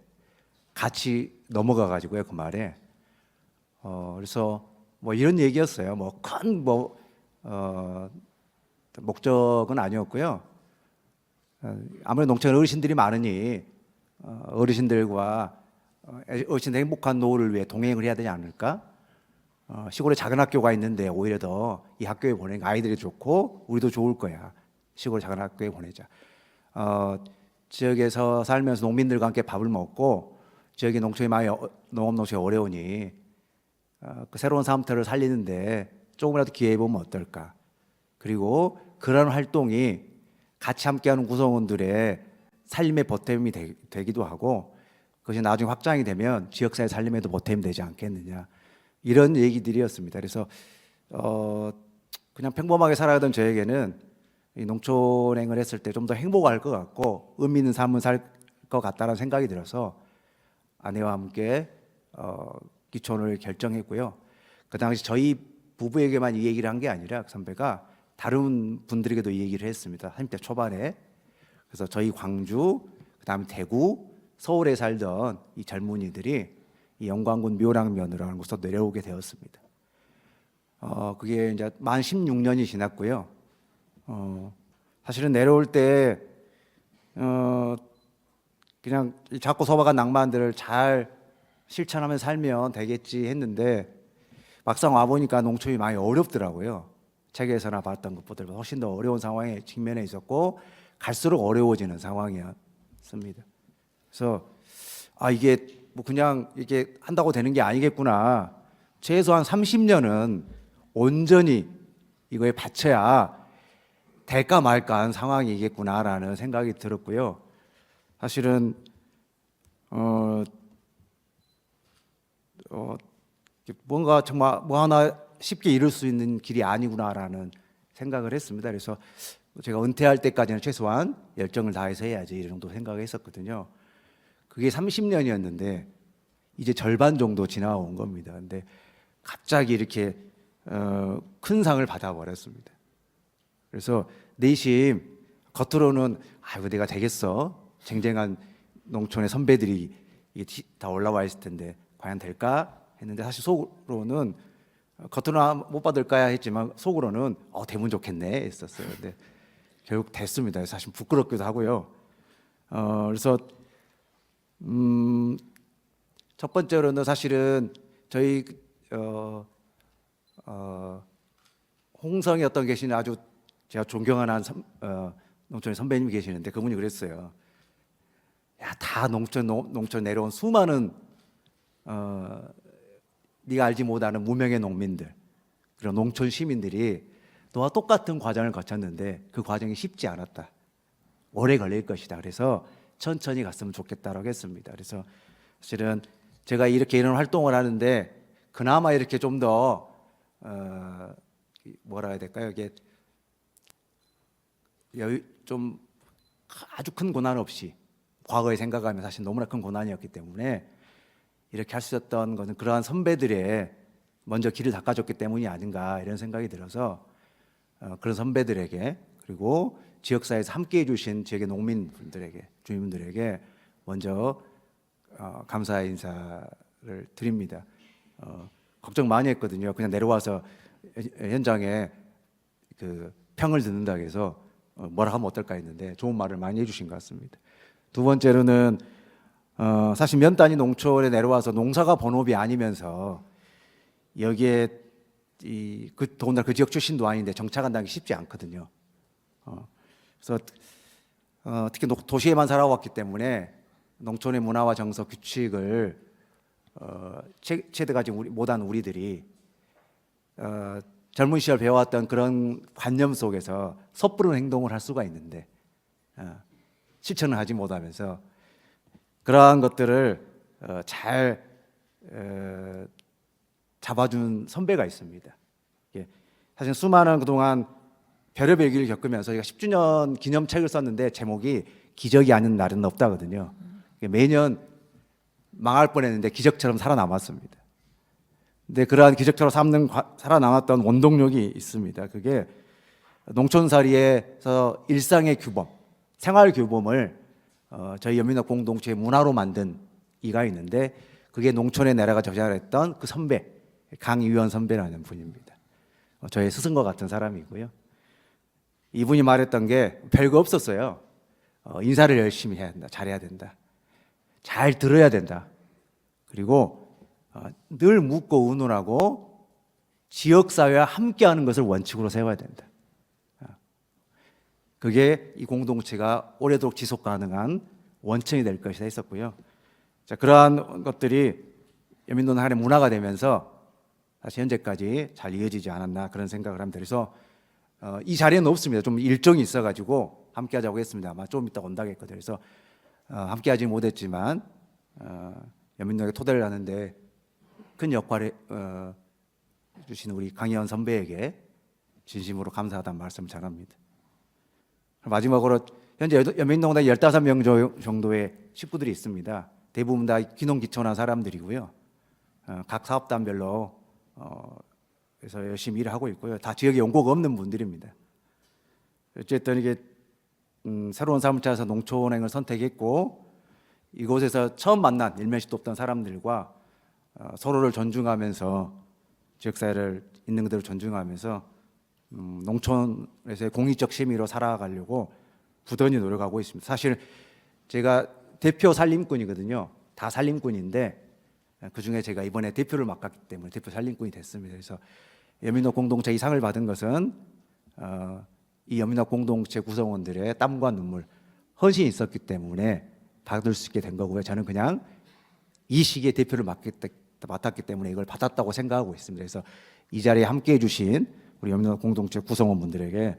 같이 넘어가 가지고요 그 말에. 그래서 뭐 이런 얘기였어요. 뭐 큰 목적은 아니었고요. 아무래도 농촌 어르신들이 많으니 어르신들과 어르신들 행복한 노후를 위해 동행을 해야 되지 않을까? 시골에 작은 학교가 있는데 오히려 더 이 학교에 보내니까 아이들이 좋고 우리도 좋을 거야. 시골 작은 학교에 보내자. 지역에서 살면서 농민들과 함께 밥을 먹고 지역의 농촌이 많이 농업농촌이 어려우니 그 새로운 삶터를 살리는데 조금이라도 기회해 보면 어떨까? 그리고 그런 활동이 같이 함께하는 구성원들의 삶의 보탬이 되기도 하고 그것이 나중에 확장이 되면 지역사회 살림에도 보탬이 되지 않겠느냐 이런 얘기들이었습니다. 그래서 그냥 평범하게 살아가던 저에게는 이 농촌행을 했을 때 좀 더 행복할 것 같고 의미 있는 삶을 살 것 같다는 생각이 들어서 아내와 함께 기촌을 결정했고요. 그 당시 저희 부부에게만 이 얘기를 한 게 아니라 그 선배가 다른 분들에게도 이 얘기를 했습니다. 30대 초반에. 그래서 저희 광주, 그다음에 대구, 서울에 살던 이 젊은이들이 이 영광군 묘랑면으로 곳으로 내려오게 되었습니다. 그게 이제 만 16년이 지났고요. 사실은 내려올 때 그냥 작고 소박한 낭만들을 잘 실천하면서 살면 되겠지 했는데 막상 와보니까 농촌이 많이 어렵더라고요. 책에서나 봤던 것보다 훨씬 더 어려운 상황에 직면해 있었고 갈수록 어려워지는 상황이었습니다. 그래서 이게 뭐 그냥 이게 한다고 되는 게 아니겠구나. 최소한 30년은 온전히 이거에 바쳐야 될까 말까 한 상황이겠구나라는 생각이 들었고요. 사실은 뭔가 정말 뭐 하나 쉽게 이룰 수 있는 길이 아니구나라는 생각을 했습니다. 그래서 제가 은퇴할 때까지는 최소한 열정을 다해서 해야지 이 정도 생각을 했었거든요. 그게 30년이었는데 이제 절반 정도 지나온 겁니다. 근데 갑자기 이렇게 큰 상을 받아버렸습니다. 그래서 내심 겉으로는 아이고 내가 되겠어. 쟁쟁한 농촌의 선배들이 다 올라와 있을 텐데 과연 될까 했는데 사실 속으로는 겉으로는 못 받을까야 했지만 속으로는 되면 좋겠네 했었어요. 근데 결국 됐습니다. 사실 부끄럽기도 하고요. 그래서 첫 번째로는 사실은 저희 홍성에 어떤 계시는 아주 제가 존경하는 농촌의 선배님이 계시는데 그분이 그랬어요. 야, 다 농촌 내려온 수많은 네가 알지 못하는 무명의 농민들, 그런 농촌 시민들이 너와 똑같은 과정을 거쳤는데 그 과정이 쉽지 않았다. 오래 걸릴 것이다. 그래서 천천히 갔으면 좋겠다라고 했습니다. 그래서 사실은 제가 이렇게 이런 활동을 하는데 그나마 이렇게 좀 더 뭐라 해야 될까요? 이게 좀 아주 큰 고난 없이 과거에 생각하면 사실 너무나 큰 고난이었기 때문에 이렇게 할 수 있었던 것은 그러한 선배들의 먼저 길을 닦아줬기 때문이 아닌가 이런 생각이 들어서 그런 선배들에게 그리고 지역사회에서 함께해 주신 지역의 농민분들에게 주민분들에게 먼저 감사의 인사를 드립니다. 걱정 많이 했거든요. 그냥 내려와서 현장에 그 평을 듣는다고 해서 뭐라 하면 어떨까 했는데 좋은 말을 많이 해주신 것 같습니다. 두 번째로는 사실 면단위 농촌에 내려와서 농사가 본업이 아니면서 여기에 더군다나 그 지역 출신도 아닌데 정착한다는 게 쉽지 않거든요. 그래서 특히 도시에만 살아왔기 때문에 농촌의 문화와 정서, 규칙을 최대까지 못한 우리들이 젊은 시절 배워왔던 그런 관념 속에서 섣부른 행동을 할 수가 있는데 실천을 하지 못하면서 그러한 것들을 잘 잡아준 선배가 있습니다. 사실 수많은 그동안 별의별 일을 겪으면서 제가 10주년 기념책을 썼는데 제목이 기적이 아닌 날은 없다거든요. 매년 망할 뻔했는데 기적처럼 살아남았습니다. 근데 그러한 기적처럼 살아남았던 원동력이 있습니다. 그게 농촌살이에서 일상의 규범, 생활 규범을 저희 연민업 공동체의 문화로 만든 이가 있는데 그게 농촌에 내려가 저자했던 그 선배, 강유현 선배라는 분입니다. 저의 스승과 같은 사람이고요. 이분이 말했던 게 별거 없었어요. 인사를 열심히 해야 된다, 잘해야 된다, 잘 들어야 된다. 그리고 늘 묻고 의논하고 지역사회와 함께하는 것을 원칙으로 세워야 된다. 그게 이 공동체가 오래도록 지속 가능한 원천이 될 것이다 했었고요. 자, 그러한 것들이 연민노동의 문화가 되면서 사실 현재까지 잘 이어지지 않았나 그런 생각을 합니다. 그래서 이 자리에는 없습니다. 좀 일정이 있어가지고 함께하자고 했습니다. 아마 좀 이따 온다고 했거든요. 그래서 함께하지 못했지만 연민노동에 토대를 하는데 큰 역할을 주신 우리 강희원 선배에게 진심으로 감사하다는 말씀 전합니다. 마지막으로 현재 연민농단 15명 정도의 식구들이 있습니다. 대부분 다 귀농귀촌한 사람들이고요. 각 사업단별로 그래서 열심히 일을 하고 있고요. 다 지역에 연고가 없는 분들입니다. 어쨌든 이게 새로운 삶을 찾아서 농촌행을 선택했고 이곳에서 처음 만난 일면식도 없던 사람들과 서로를 존중하면서 지역사회를 있는 그대로 존중하면서 농촌에서의 공익적 심의로 살아가려고 부단히 노력하고 있습니다. 사실 제가 대표 살림꾼이거든요. 다 살림꾼인데 그중에 제가 이번에 대표를 맡았기 때문에 대표 살림꾼이 됐습니다. 그래서 연민업 공동체 이 상을 받은 것은 이 연민업 공동체 구성원들의 땀과 눈물, 헌신이 있었기 때문에 받을 수 있게 된 거고요. 저는 그냥 이 시기에 대표를 맡았기 때문에 이걸 받았다고 생각하고 있습니다. 그래서 이 자리에 함께해 주신 우리 연민업 공동체 구성원분들에게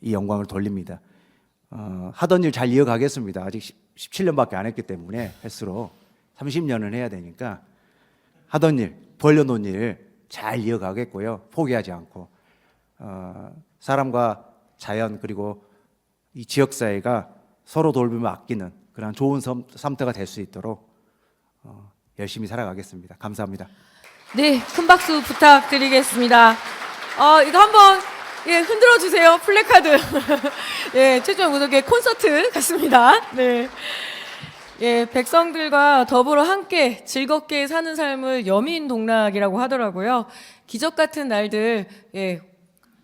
이 영광을 돌립니다. 하던 일 잘 이어가겠습니다. 아직 17년밖에 안 했기 때문에 횟수로 30년을 해야 되니까 하던 일, 벌려놓은 일 잘 이어가겠고요. 포기하지 않고 사람과 자연 그리고 이 지역사회가 서로 돌보며 아끼는 그런 좋은 삶터가 될 수 있도록 열심히 살아가겠습니다. 감사합니다. 네, 큰 박수 부탁드리겠습니다. 이거 한번 흔들어 주세요. 플래카드. 예, 최종 무속의 콘서트 같습니다. 네. 예, 백성들과 더불어 함께 즐겁게 사는 삶을 여민동락이라고 하더라고요. 기적 같은 날들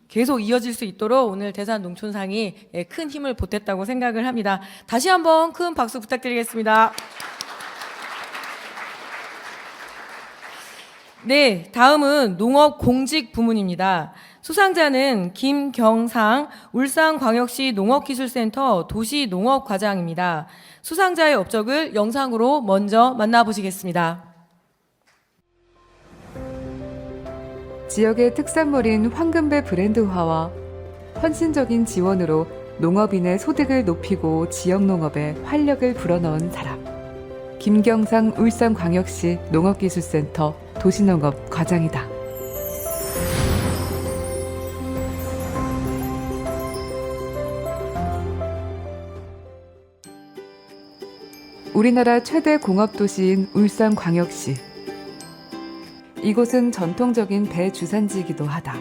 계속 이어질 수 있도록 오늘 대산농촌상이 큰 힘을 보탰다고 생각을 합니다. 다시 한번 큰 박수 부탁드리겠습니다. 네, 다음은 농업 공직 부문입니다. 수상자는 김경상 울산광역시 농업기술센터 도시농업과장입니다. 수상자의 업적을 영상으로 먼저 만나보시겠습니다. 지역의 특산물인 황금배 브랜드화와 헌신적인 지원으로 농업인의 소득을 높이고 지역 농업에 활력을 불어넣은 사람. 김경상 울산광역시 농업기술센터 도시농업과장이다. 우리나라 최대 공업도시인 울산광역시. 이곳은 전통적인 배 주산지이기도 하다.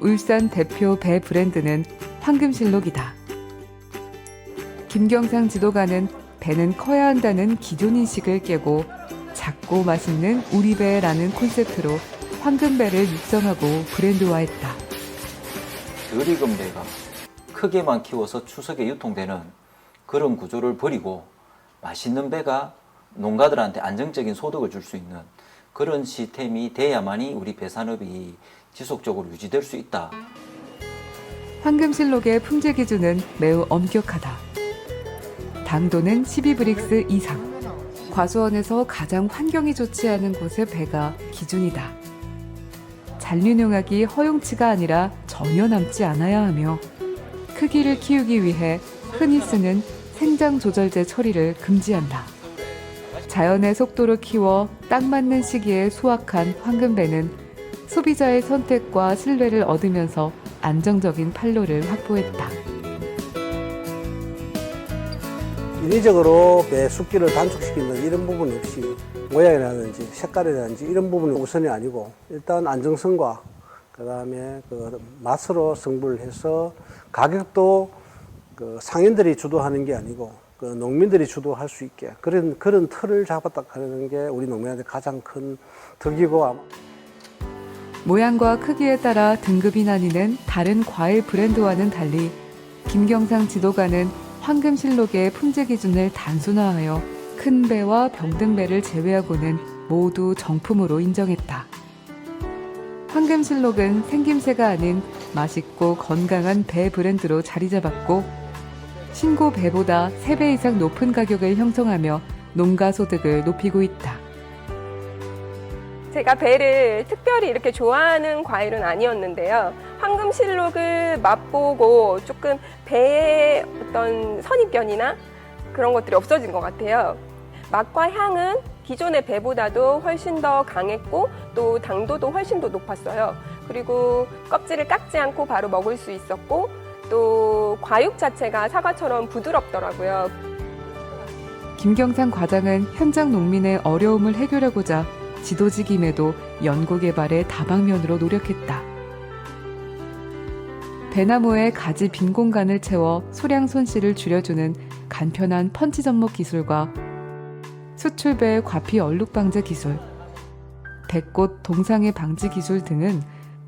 울산 대표 배 브랜드는 황금실록이다. 김경상 지도가는 배는 커야 한다는 기존 인식을 깨고 작고 맛있는 우리 배라는 콘셉트로 황금배를 육성하고 브랜드화했다. 덜 익은 배가 크게만 키워서 추석에 유통되는 그런 구조를 버리고 맛있는 배가 농가들한테 안정적인 소득을 줄 수 있는 그런 시스템이 돼야만이 우리 배산업이 지속적으로 유지될 수 있다. 황금실록의 품질 기준은 매우 엄격하다. 당도는 12브릭스 이상. 과수원에서 가장 환경이 좋지 않은 곳의 배가 기준이다. 잔류농약이 허용치가 아니라 전혀 남지 않아야 하며 크기를 키우기 위해 흔히 쓰는 생장 조절제 처리를 금지한다. 자연의 속도로 키워 딱 맞는 시기에 수확한 황금배는 소비자의 선택과 신뢰를 얻으면서 안정적인 판로를 확보했다. 인위적으로 배 숫기를 단축시키는 이런 부분 없이 모양이라든지 색깔이라든지 이런 부분이 우선이 아니고 일단 안정성과 그다음에 그 맛으로 승부를 해서 가격도 그 상인들이 주도하는 게 아니고 그 농민들이 주도할 수 있게 그런 틀을 잡았다 하는 게 우리 농민한테 가장 큰 덕이고 아마 모양과 크기에 따라 등급이 나뉘는 다른 과일 브랜드와는 달리 김경상 지도가는 황금실록의 품질 기준을 단순화하여 큰 배와 병등배를 제외하고는 모두 정품으로 인정했다. 황금실록은 생김새가 아닌 맛있고 건강한 배 브랜드로 자리 잡았고 신고 배보다 3배 이상 높은 가격을 형성하며 농가 소득을 높이고 있다. 제가 배를 특별히 이렇게 좋아하는 과일은 아니었는데요. 황금실록을 맛보고 조금 배의 어떤 선입견이나 그런 것들이 없어진 것 같아요. 맛과 향은 기존의 배보다도 훨씬 더 강했고 또 당도도 훨씬 더 높았어요. 그리고 껍질을 깎지 않고 바로 먹을 수 있었고 또 과육 자체가 사과처럼 부드럽더라고요. 김경상 과장은 현장 농민의 어려움을 해결하고자 지도직임에도 연구개발의 다방면으로 노력했다. 배나무에 가지 빈 공간을 채워 소량 손실을 줄여주는 간편한 펀치 접목 기술과 수출배 과피 얼룩 방제 기술, 백꽃 동상해 방지 기술 등은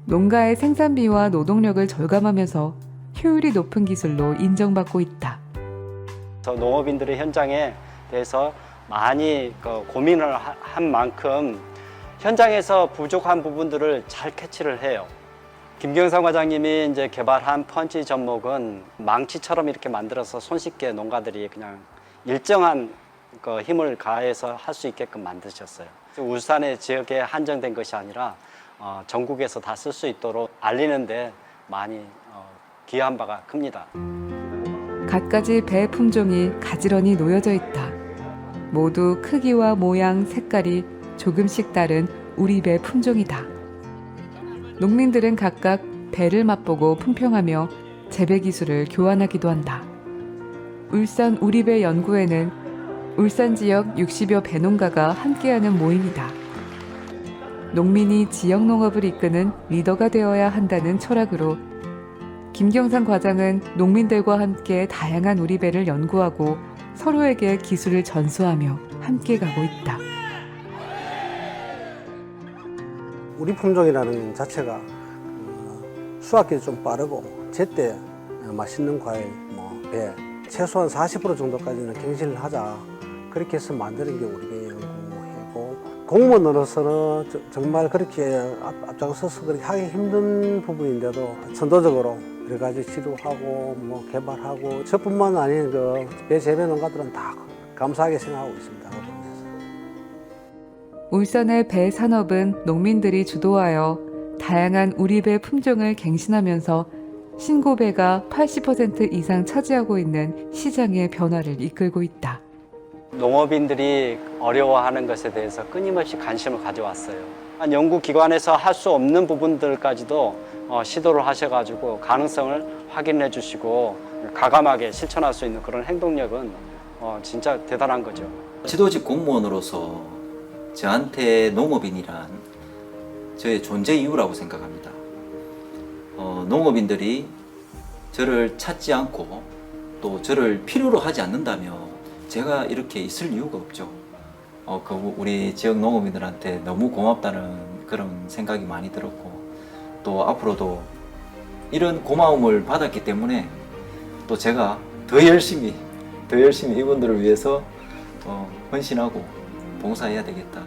농가의 생산비와 노동력을 절감하면서 효율이 높은 기술로 인정받고 있다. 농업인들의 현장에 대해서 많이 고민을 한 만큼 현장에서 부족한 부분들을 잘 캐치를 해요. 김경상 과장님이 이제 개발한 펀치 접목은 망치처럼 이렇게 만들어서 손쉽게 농가들이 그냥 일정한 힘을 가해서 할 수 있게끔 만드셨어요. 울산의 지역에 한정된 것이 아니라 전국에서 다 쓸 수 있도록 알리는데 많이 기여한 바가 큽니다. 갖가지 배 품종이 가지런히 놓여져 있다. 모두 크기와 모양, 색깔이 조금씩 다른 우리 배 품종이다. 농민들은 각각 배를 맛보고 품평하며 재배 기술을 교환하기도 한다. 울산 우리배 연구회는 울산 지역 60여 배농가가 함께하는 모임이다. 농민이 지역 농업을 이끄는 리더가 되어야 한다는 철학으로 김경상 과장은 농민들과 함께 다양한 우리배를 연구하고 서로에게 기술을 전수하며 함께 가고 있다. 우리 품종이라는 자체가 수확이 좀 빠르고 제때 맛있는 과일, 배 최소한 40% 정도까지는 갱신을 하자 그렇게 해서 만드는 게 우리 배 연구이고 공무원으로서는 정말 그렇게 앞장서서 그렇게 하기 힘든 부분인데도 선도적으로 여러 가지 지도하고 개발하고 저뿐만 아닌 배 재배 농가들은 다 감사하게 생각하고 있습니다. 울산의 배 산업은 농민들이 주도하여 다양한 우리 배 품종을 갱신하면서 신고배가 80% 이상 차지하고 있는 시장의 변화를 이끌고 있다. 농업인들이 어려워하는 것에 대해서 끊임없이 관심을 가져왔어요. 연구기관에서 할 수 없는 부분들까지도 시도를 하셔가지고 가능성을 확인해 주시고 과감하게 실천할 수 있는 그런 행동력은 진짜 대단한 거죠. 지도직 공무원으로서 저한테 농업인이란 저의 존재 이유라고 생각합니다. 농업인들이 저를 찾지 않고 또 저를 필요로 하지 않는다면 제가 이렇게 있을 이유가 없죠. 우리 지역 농업인들한테 너무 고맙다는 그런 생각이 많이 들었고 또 앞으로도 이런 고마움을 받았기 때문에 또 제가 더 열심히 이분들을 위해서 헌신하고 봉사해야 되겠다.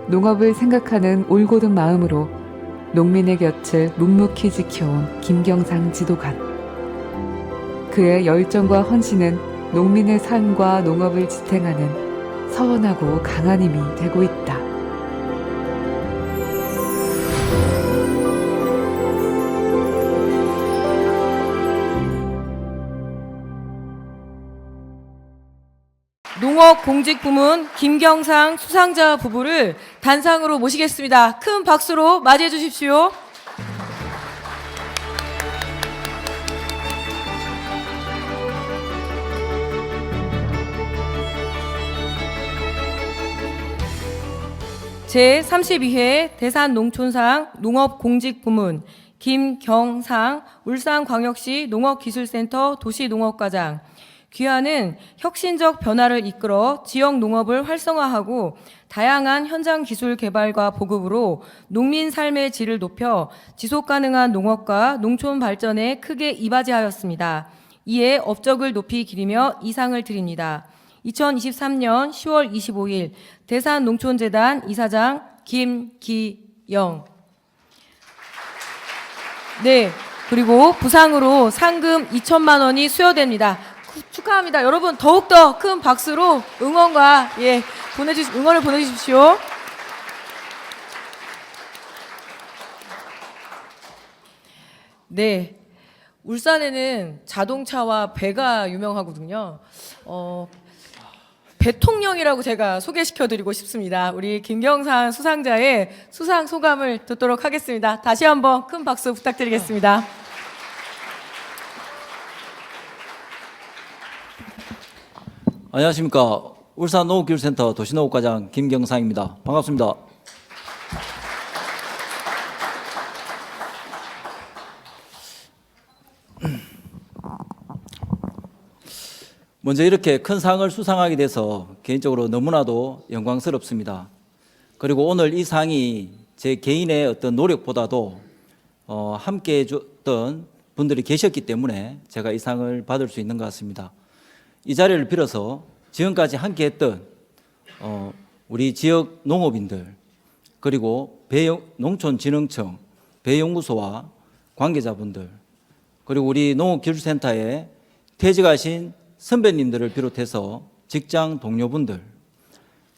농업을 생각하는 올곧은 마음으로 농민의 곁을 묵묵히 지켜온 김경상 지도관. 그의 열정과 헌신은 농민의 삶과 농업을 지탱하는 서원하고 강한 힘이 되고 있다. 농업공직부문 김경상 수상자 부부를 단상으로 모시겠습니다. 큰 박수로 맞이해 주십시오. 제32회 대산농촌상 농업공직부문 김경상 울산광역시 농업기술센터 도시농업과장. 귀하는 혁신적 변화를 이끌어 지역 농업을 활성화하고 다양한 현장 기술 개발과 보급으로 농민 삶의 질을 높여 지속가능한 농업과 농촌 발전에 크게 이바지하였습니다. 이에 업적을 높이 기리며 이상을 드립니다. 2023년 10월 25일 대산농촌재단 이사장 김기영. 네, 그리고 부상으로 상금 2천만 원이 수여됩니다. 축하합니다. 여러분 더욱더 큰 박수로 응원과 응원을 보내주십시오. 네, 울산에는 자동차와 배가 유명하거든요. 배통령이라고 제가 소개시켜드리고 싶습니다. 우리 김경상 수상자의 수상 소감을 듣도록 하겠습니다. 다시 한번 큰 박수 부탁드리겠습니다. 안녕하십니까. 울산 농업기술센터 도시농업과장 김경상입니다. 반갑습니다. 먼저 이렇게 큰 상을 수상하게 돼서 개인적으로 너무나도 영광스럽습니다. 그리고 오늘 이 상이 제 개인의 어떤 노력보다도 함께 해줬던 분들이 계셨기 때문에 제가 이 상을 받을 수 있는 것 같습니다. 이 자리를 빌어서 지금까지 함께했던 우리 지역 농업인들 그리고 농촌진흥청, 배연구소와 관계자분들 그리고 우리 농업기술센터에 퇴직하신 선배님들을 비롯해서 직장 동료분들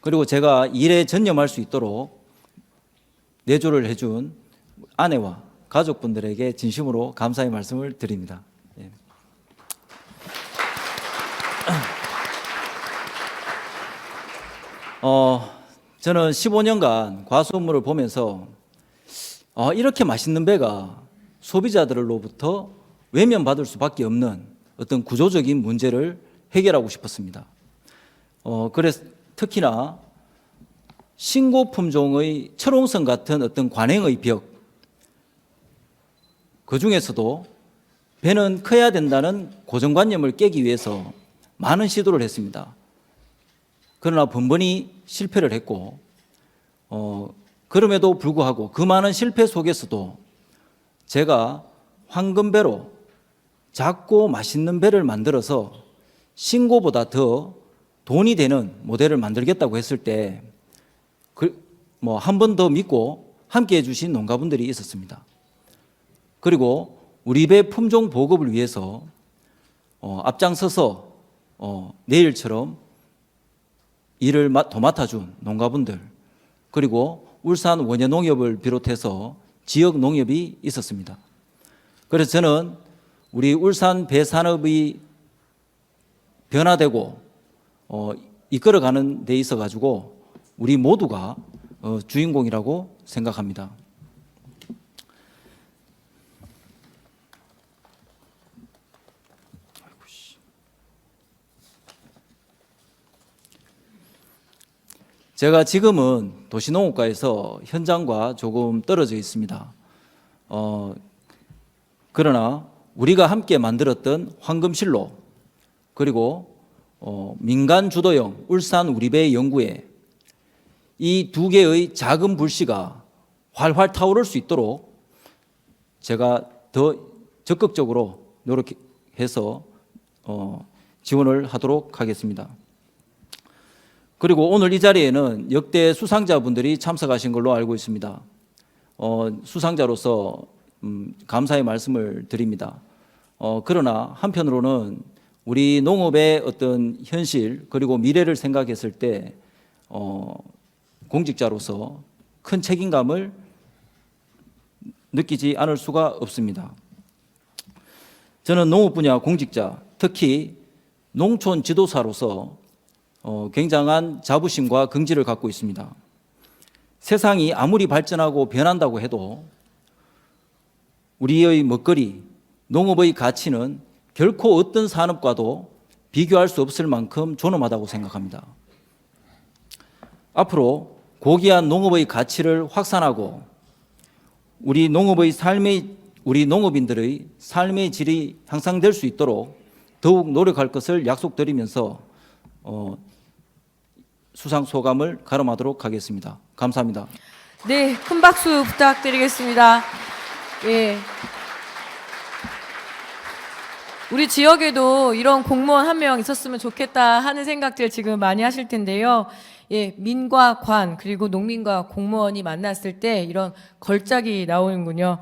그리고 제가 일에 전념할 수 있도록 내조를 해준 아내와 가족분들에게 진심으로 감사의 말씀을 드립니다. 저는 15년간 과수원물을 보면서 이렇게 맛있는 배가 소비자들로부터 외면받을 수밖에 없는 어떤 구조적인 문제를 해결하고 싶었습니다. 그래서 특히나 신고 품종의 철옹성 같은 어떤 관행의 벽, 그 중에서도 배는 커야 된다는 고정관념을 깨기 위해서 많은 시도를 했습니다. 그러나 번번이 실패를 했고 그럼에도 불구하고 그 많은 실패 속에서도 제가 황금배로 작고 맛있는 배를 만들어서 신고보다 더 돈이 되는 모델을 만들겠다고 했을 때 한 번 더 믿고 함께해 주신 농가분들이 있었습니다. 그리고 우리 배 품종 보급을 위해서 앞장서서 내일처럼 일을 더 맡아준 농가분들 그리고 울산 원예농협을 비롯해서 지역 농협이 있었습니다. 그래서 저는 우리 울산 배산업이 변화되고 이끌어가는 데 있어 가지고 우리 모두가 주인공이라고 생각합니다. 제가 지금은 도시농업과에서 현장과 조금 떨어져 있습니다. 그러나 우리가 함께 만들었던 황금실로 그리고 민간 주도형 울산 우리배 연구회 이 두 개의 작은 불씨가 활활 타오를 수 있도록 제가 더 적극적으로 노력해서 지원을 하도록 하겠습니다. 그리고 오늘 이 자리에는 역대 수상자분들이 참석하신 걸로 알고 있습니다. 수상자로서 감사의 말씀을 드립니다. 그러나 한편으로는 우리 농업의 어떤 현실 그리고 미래를 생각했을 때 공직자로서 큰 책임감을 느끼지 않을 수가 없습니다. 저는 농업 분야 공직자, 특히 농촌 지도사로서 굉장한 자부심과 긍지를 갖고 있습니다. 세상이 아무리 발전하고 변한다고 해도 우리의 먹거리, 농업의 가치는 결코 어떤 산업과도 비교할 수 없을 만큼 존엄하다고 생각합니다. 앞으로 고귀한 농업의 가치를 확산하고 우리 농업인들의 삶의 질이 향상될 수 있도록 더욱 노력할 것을 약속드리면서 수상 소감을 가름하도록 하겠습니다. 감사합니다. 네, 큰 박수 부탁드리겠습니다. 예. 우리 지역에도 이런 공무원 한 명 있었으면 좋겠다 하는 생각들 지금 많이 하실 텐데요. 예, 민과 관 그리고 농민과 공무원이 만났을 때 이런 걸작이 나오는군요.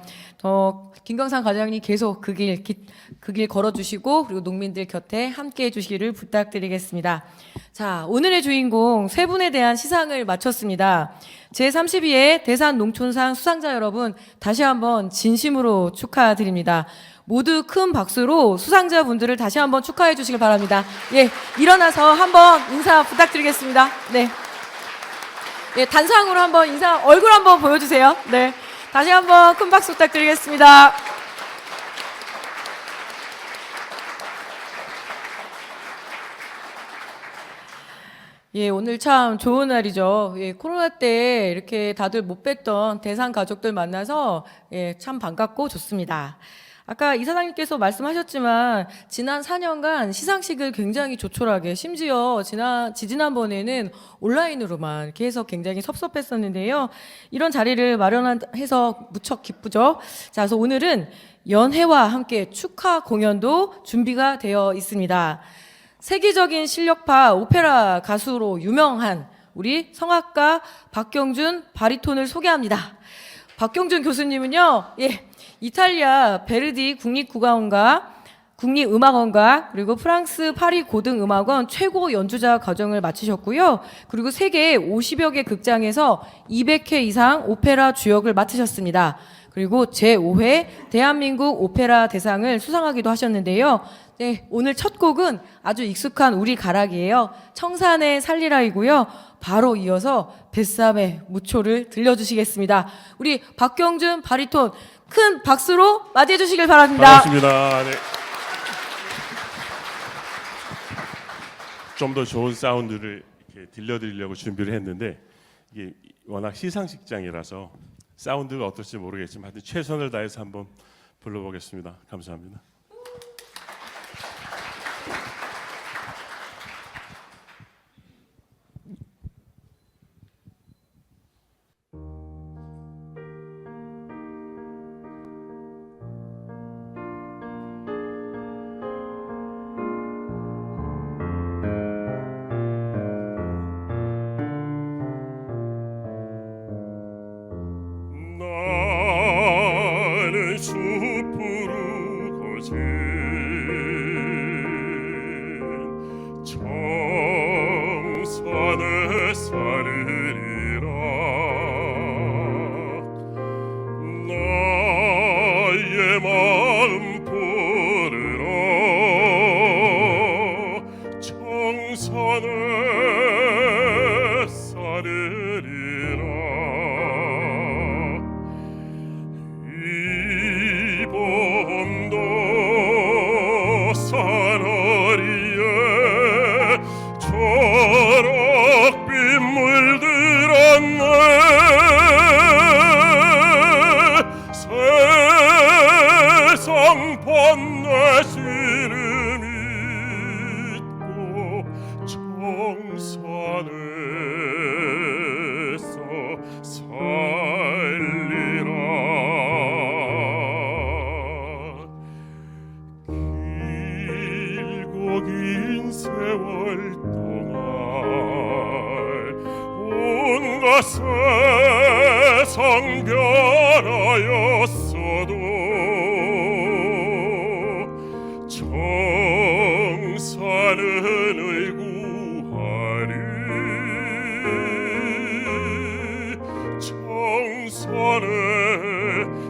김경상 과장님 계속 그 길 걸어주시고 그리고 농민들 곁에 함께해 주시기를 부탁드리겠습니다. 자, 오늘의 주인공 세 분에 대한 시상을 마쳤습니다. 제32회 대산농촌상 수상자 여러분 다시 한번 진심으로 축하드립니다. 모두 큰 박수로 수상자분들을 다시 한번 축하해 주시길 바랍니다. 예, 일어나서 한번 인사 부탁드리겠습니다. 네. 예, 단상으로 한번 얼굴 한번 보여주세요. 네. 다시 한번 큰 박수 부탁드리겠습니다. 예, 오늘 참 좋은 날이죠. 예, 코로나 때 이렇게 다들 못 뵀던 대산 가족들 만나서 예, 참 반갑고 좋습니다. 아까 이사장님께서 말씀하셨지만 지난 4년간 시상식을 굉장히 조촐하게 심지어 지지난번에는 온라인으로만 이렇게 해서 굉장히 섭섭했었는데요. 이런 자리를 마련해서 무척 기쁘죠. 자, 그래서 오늘은 연회와 함께 축하 공연도 준비가 되어 있습니다. 세계적인 실력파 오페라 가수로 유명한 우리 성악가 박경준 바리톤을 소개합니다. 박경준 교수님은요, 예, 이탈리아 베르디 국립음악원과 그리고 프랑스 파리 고등음악원 최고 연주자 과정을 마치셨고요. 그리고 세계 50여 개 극장에서 200회 이상 오페라 주역을 맡으셨습니다. 그리고 제5회 대한민국 오페라 대상을 수상하기도 하셨는데요. 네, 오늘 첫 곡은 아주 익숙한 우리 가락이에요. 청산의 살리라이고요. 바로 이어서 뱃삼의 무초를 들려주시겠습니다. 우리 박경준 바리톤 큰 박수로 맞이해 주시길 바랍니다. 반갑습니다. 네. 좀 더 좋은 사운드를 이렇게 들려드리려고 준비를 했는데 이게 워낙 시상식장이라서 사운드가 어떨지 모르겠지만 하여튼 최선을 다해서 한번 불러보겠습니다. 감사합니다. 나는 숲으로 거진 청산의 살리라 나의 마음 부르러 청산의 살리라 봄도 사나리에 초록빛 물들었네 세상 번뇌 시름 잊고 청산에서 살리라 긴 세월 동안 온 것에 성경 하였어도 정사는 구하리 정선의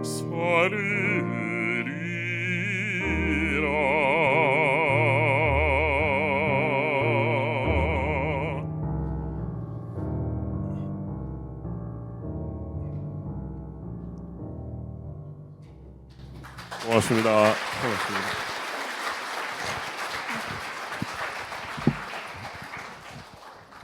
살으리라. 고맙습니다. 고맙습니다.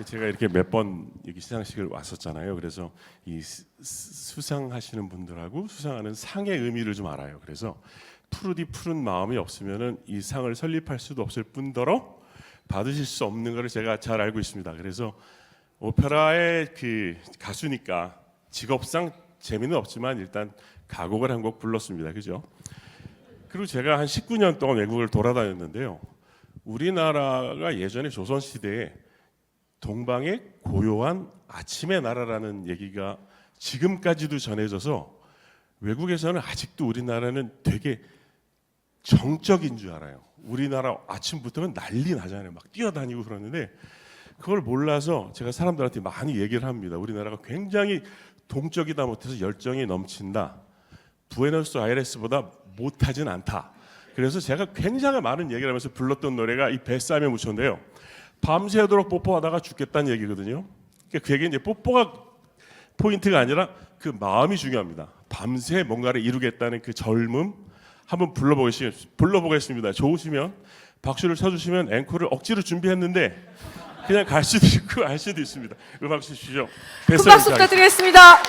제가 이렇게 몇 번 여기 시상식을 왔었잖아요. 그래서 이 수상하시는 분들하고 수상하는 상의 의미를 좀 알아요. 그래서 푸른 마음이 없으면은 이 상을 설립할 수도 없을 뿐더러 받으실 수 없는 것을 제가 잘 알고 있습니다. 그래서 오페라의 그 가수니까 직업상 재미는 없지만 일단 가곡을 한 곡 불렀습니다. 그죠? 그리고 제가 한 19년 동안 외국을 돌아다녔는데요. 우리나라가 예전에 조선시대에 동방의 고요한 아침의 나라라는 얘기가 지금까지도 전해져서 외국에서는 아직도 우리나라는 되게 정적인 줄 알아요. 우리나라 아침부터는 난리 나잖아요. 막 뛰어다니고 그러는데 그걸 몰라서 제가 사람들한테 많이 얘기를 합니다. 우리나라가 굉장히 동적이다 못해서 열정이 넘친다. 부에노스아이레스보다 못하진 않다. 그래서 제가 굉장히 많은 얘기를 하면서 불렀던 노래가 이 뱃싸움의 무초인데요. 밤새도록 뽀뽀하다가 죽겠다는 얘기거든요. 그러니까 그게 이제 뽀뽀가 포인트가 아니라 그 마음이 중요합니다. 밤새 뭔가를 이루겠다는 그 젊음 한번 불러보겠습니다. 좋으시면 박수를 쳐주시면 앵콜을 억지로 준비했는데 그냥 갈 수도 있고 알 수도 있습니다. 음악 주시죠. 큰 박수 부탁드리겠습니다.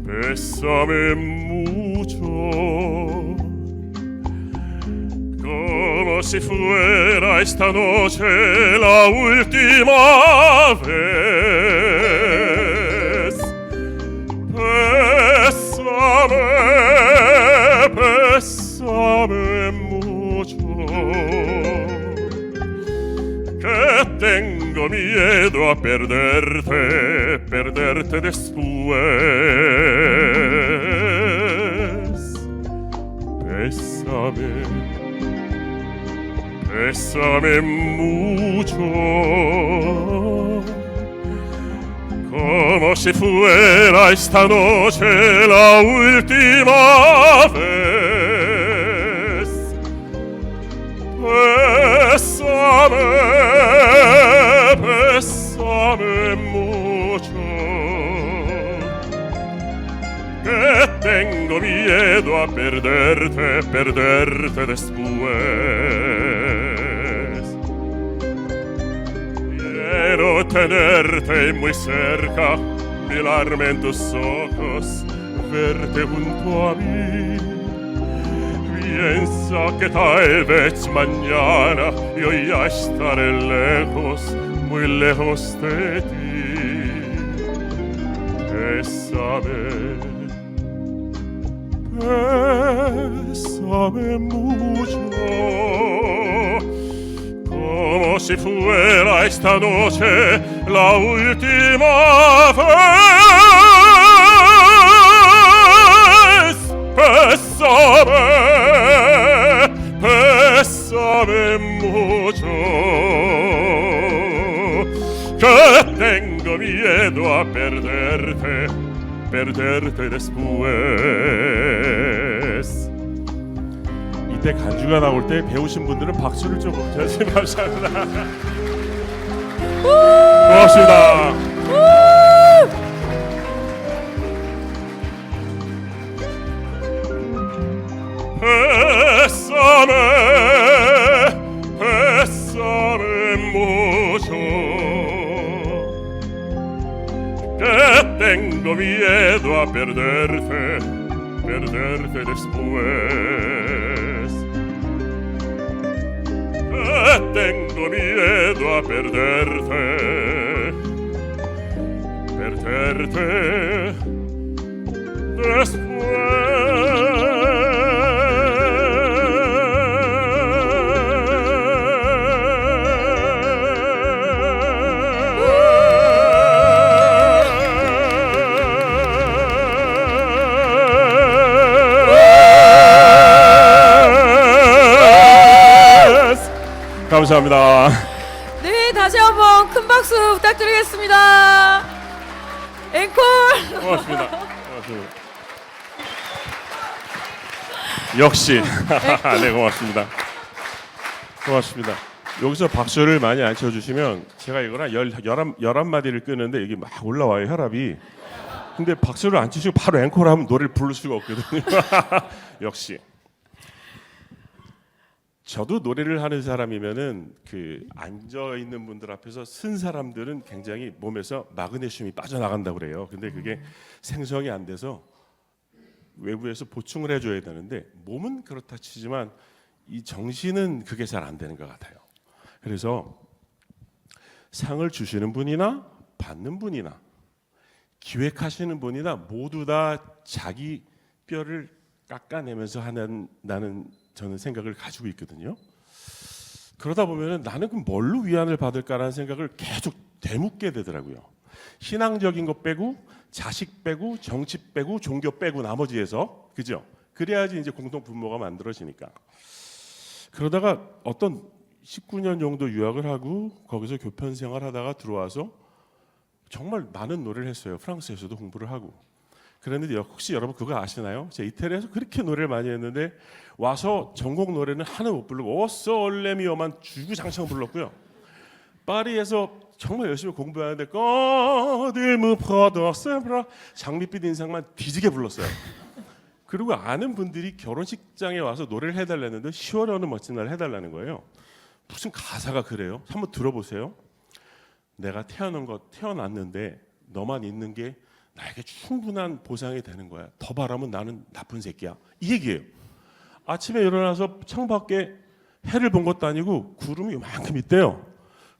Bésame mucho, como si fuera esta noche la última vez. Bésame mucho, que tengo miedo a perderte después. Bésame mucho, como si fuera esta noche la última vez. Bésame mucho, que tengo miedo a perderte después. Quiero tenerte muy cerca, mirarme en tus ojos, verte junto a mí. Piensa que tal vez mañana yo ya estaré lejos, muy lejos de ti. Bésame mucho, como si fuera esta noche la última vez. Bésame mucho, que tengo miedo a perderte después. 이때 간주가 나올 때 배우신 분들은 박수를 좀 주시면 감사합니다. 고맙습니다. Bésame mucho, que tengo miedo a perderte después. tengo miedo a perderte, perderte 감사합니다. 네, 다시 한번 큰 박수 부탁드리겠습니다. 앵콜. 고맙습니다. 고맙습니다. 역시. 네, 고맙습니다. 고맙습니다. 여기서 박수를 많이 안 쳐주시면 제가 이거랑 11마디를 끄는데 여기 막 올라와요, 혈압이. 근데 박수를 안 치시고 바로 앵콜 하면 노래를 부를 수가 없거든요. 역시. 저도 노래를 하는 사람이면은 그 앉아 있는 분들 앞에서 쓴 사람들은 굉장히 몸에서 마그네슘이 빠져나간다고 그래요. 근데 그게 생성이 안 돼서 외부에서 보충을 해줘야 되는데 몸은 그렇다 치지만 이 정신은 그게 잘 안 되는 것 같아요. 그래서 상을 주시는 분이나 받는 분이나 기획하시는 분이나 모두 다 자기 뼈를 깎아내면서 한다는 저는 생각을 가지고 있거든요. 그러다 보면은 나는 그 뭘로 위안을 받을까라는 생각을 계속 되묻게 되더라고요. 신앙적인 것 빼고 자식 빼고 정치 빼고 종교 빼고 나머지에서 그죠? 그래야지 이제 공동 분모가 만들어지니까. 그러다가 어떤 19년 정도 유학을 하고 거기서 교편 생활하다가 들어와서 정말 많은 노래를 했어요. 프랑스에서도 공부를 하고. 그런데 혹시 여러분 그거 아시나요? 제가 이태리에서 그렇게 노래를 많이 했는데 와서 전곡 노래는 하나 못 부르고 오솔레미오만 주구장창 불렀고요. 파리에서 정말 열심히 공부하는데 꺼들무 퍼더세브라 장밋빛 인상만 뒤지게 불렀어요. 그리고 아는 분들이 결혼식장에 와서 노래를 해달라는데 10월에 어느 멋진 날 해달라는 거예요. 무슨 가사가 그래요? 한번 들어보세요. 내가 태어났는데 너만 있는 게 나에게 충분한 보상이 되는 거야. 더 바라면 나는 나쁜 새끼야. 이 얘기예요. 아침에 일어나서 창밖에 해를 본 것도 아니고 구름이 이만큼 있대요.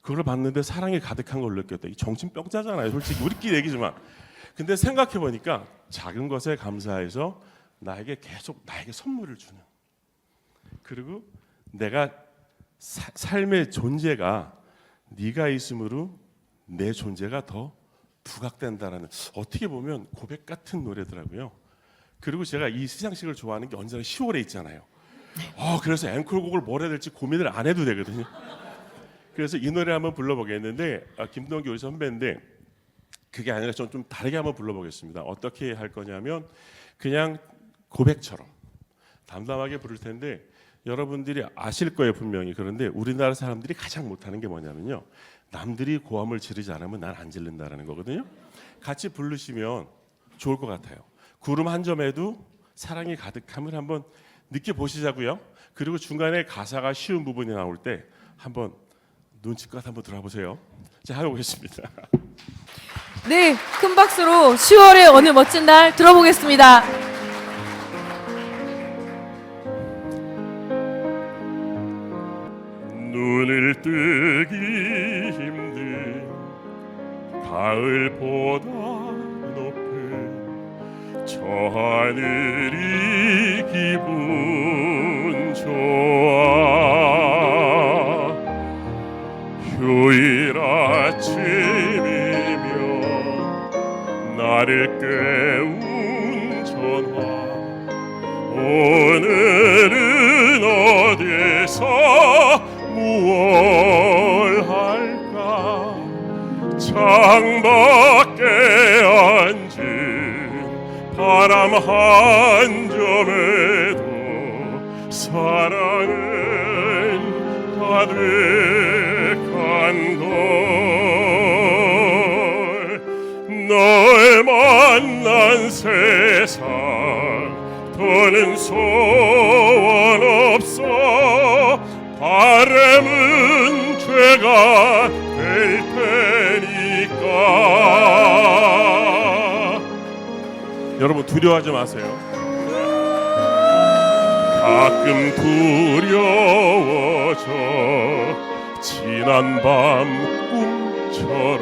그걸 봤는데 사랑이 가득한 걸 느꼈다. 이 정신병자잖아요. 솔직히 우리끼리 얘기지만. 근데 생각해 보니까 작은 것에 감사해서 나에게 선물을 주는. 그리고 내가 삶의 존재가 네가 있으므로 내 존재가 더 부각된다라는 어떻게 보면 고백 같은 노래더라고요. 그리고 제가 이 시상식을 좋아하는 게 언제나 10월에 있잖아요. 그래서 앵콜곡을 뭘 해야 될지 고민을 안 해도 되거든요. 그래서 이 노래 한번 불러보겠는데 김동기 우리 선배인데 그게 아니라 좀 다르게 한번 불러보겠습니다. 어떻게 할 거냐면 그냥 고백처럼 담담하게 부를 텐데 여러분들이 아실 거예요 분명히. 그런데 우리나라 사람들이 가장 못하는 게 뭐냐면요. 남들이 고함을 지르지 않으면 난 안 지른다라는 거거든요. 같이 부르시면 좋을 것 같아요. 구름 한 점에도 사랑이 가득함을 한번 느껴보시자고요. 그리고 중간에 가사가 쉬운 부분이 나올 때 한번 눈치껏 한번 들어보세요. 자, 해보겠습니다. 네, 큰 박수로 10월의 어느 멋진 날 들어보겠습니다. 눈을 뜨기 힘든 가을보다 높은 저 하늘이 기분 좋아. 휴일 아침이면 나를 깨운 전화. 오늘은 어디서 무얼 할까. 창밖에 앉은 바람 한 점에도 사랑은 가득한 걸. 널 만난 세상 더는 소원 없어. 바람은 죄가 될 테니까. 여러분 두려워하지 마세요. 가끔 두려워져 지난 밤 꿈처럼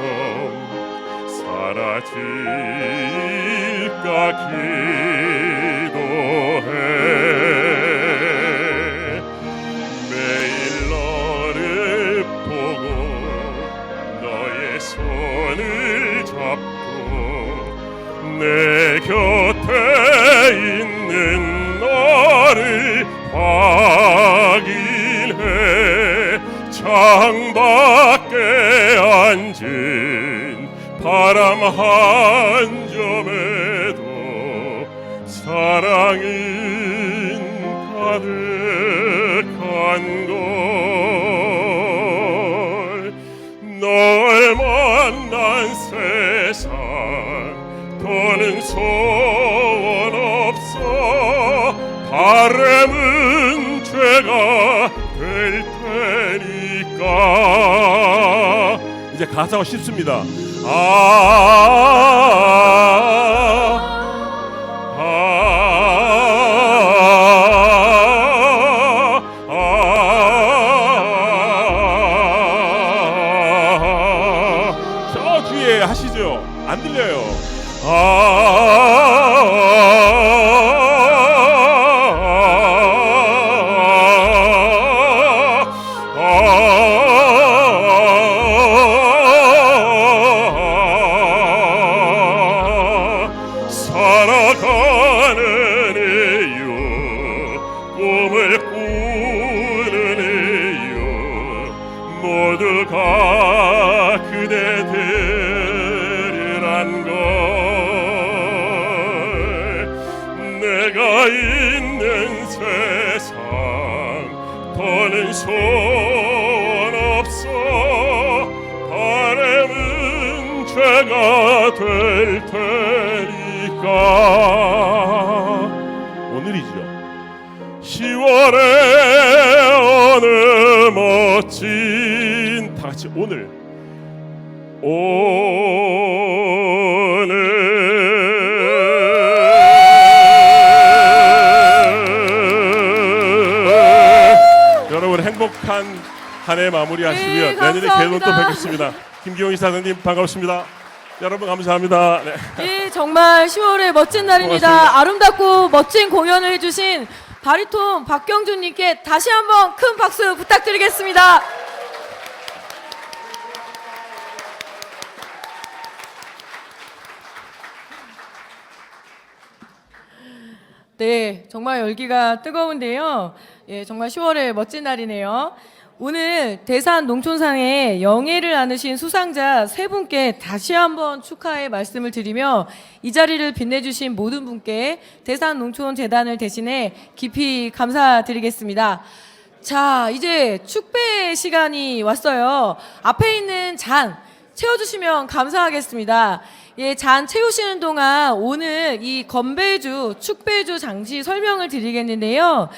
사라질까 기도해. 매일 너를 보고 너의 손을 잡고 내 곁에 있는 너를 확인해. 창밖에 앉은 바람 한 점에도 사랑은 가득한 걸. 널 만난 세상 더는 소원 없어. 바람은 죄가 될 테니까. 이제 가사가 쉽습니다. 저 뒤에 하시죠. 안 들려요. 살아가는 이유 꿈을 꾸는 이유 모두가 그대들이란 걸. 내가 있는 세상 더는 소원 없어. 바람은 죄가 될 테니까. 오늘이죠. 10월의 어느 멋진 다 같이 오늘 여러분 행복한 한 해 마무리하시고요. 네, 내년에 개론 또 뵙겠습니다. 김기용 이사장님 반갑습니다. 여러분 감사합니다. 네. 예, 정말 10월의 멋진 날입니다. 고맙습니다. 아름답고 멋진 공연을 해주신 바리톤 박경준님께 다시 한번 큰 박수 부탁드리겠습니다. 네, 정말 열기가 뜨거운데요. 예, 정말 10월의 멋진 날이네요. 오늘 대산 농촌상의 영예를 나누신 수상자 세 분께 다시 한번 축하의 말씀을 드리며 이 자리를 빛내주신 모든 분께 대산 농촌재단을 대신해 깊이 감사드리겠습니다. 자, 이제 축배 시간이 왔어요. 앞에 있는 잔 채워주시면 감사하겠습니다. 예, 잔 채우시는 동안 오늘 이 건배주, 축배주 장치 설명을 드리겠는데요.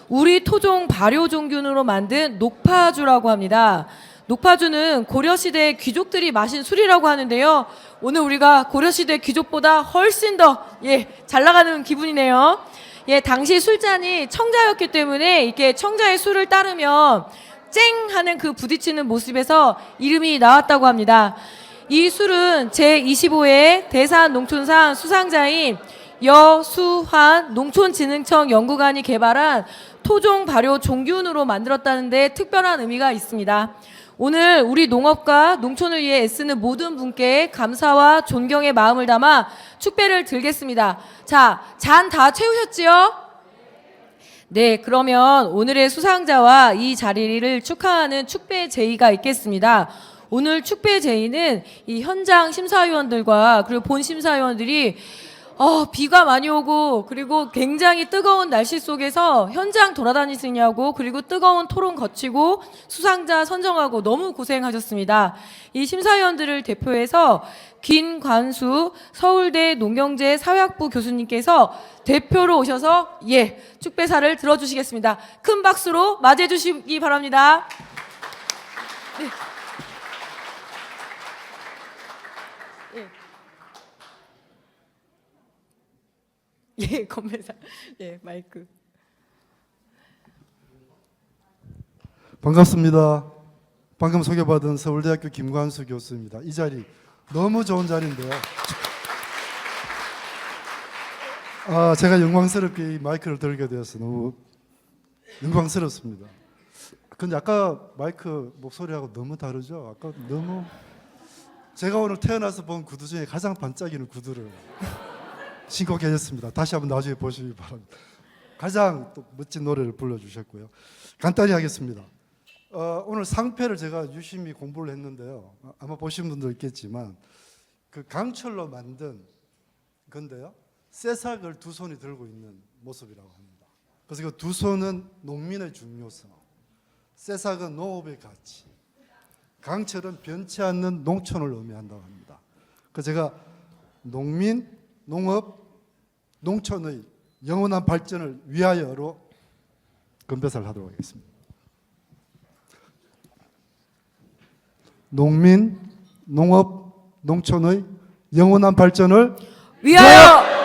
우리 토종 발효종균으로 만든 녹파주라고 합니다. 녹파주는 고려시대 귀족들이 마신 술이라고 하는데요. 오늘 우리가 고려시대 귀족보다 훨씬 더 잘 나가는 기분이네요. 예, 당시 술잔이 청자였기 때문에 이렇게 청자의 술을 따르면 쨍 하는 그 부딪히는 모습에서 이름이 나왔다고 합니다. 이 술은 제25회 대산 농촌상 수상자인 여수환 농촌진흥청 연구관이 개발한 토종 발효 종균으로 만들었다는데 특별한 의미가 있습니다. 오늘 우리 농업과 농촌을 위해 애쓰는 모든 분께 감사와 존경의 마음을 담아 축배를 들겠습니다. 자, 잔 다 채우셨지요? 네, 그러면 오늘의 수상자와 이 자리를 축하하는 축배 제의가 있겠습니다. 오늘 축배 제의는 이 현장 심사위원들과 그리고 본 심사위원들이 비가 많이 오고 그리고 굉장히 뜨거운 날씨 속에서 현장 돌아다니시냐고 그리고 뜨거운 토론 거치고 수상자 선정하고 너무 고생하셨습니다. 이 심사위원들을 대표해서 김관수 서울대 농경제 사회학부 교수님께서 대표로 오셔서 축배사를 들어주시겠습니다. 큰 박수로 맞이해 주시기 바랍니다. 네. 건배사. 마이크. 반갑습니다. 방금 소개받은 서울대학교 김관수 교수입니다. 이 자리 너무 좋은 자리인데요. 제가 영광스럽게 이 마이크를 들게 되어서 너무 영광스럽습니다. 근데 아까 마이크 목소리하고 너무 다르죠? 아까 너무 제가 오늘 태어나서 본 구두 중에 가장 반짝이는 구두를 신고 계셨습니다. 다시 한번 나중에 보시기 바랍니다. 가장 또 멋진 노래를 불러주셨고요. 간단히 하겠습니다. 오늘 상패를 제가 유심히 공부를 했는데요. 아마 보신 분도 있겠지만 그 강철로 만든 건데요. 새싹을 두 손이 들고 있는 모습이라고 합니다. 그래서 그 두 손은 농민의 중요성, 새싹은 농업의 가치, 강철은 변치 않는 농촌을 의미한다고 합니다. 그래서 제가 농민, 농업, 농촌의 영원한 발전을 위하여로 건배사를 하도록 하겠습니다. 농민, 농업, 농촌의 영원한 발전을 위하여!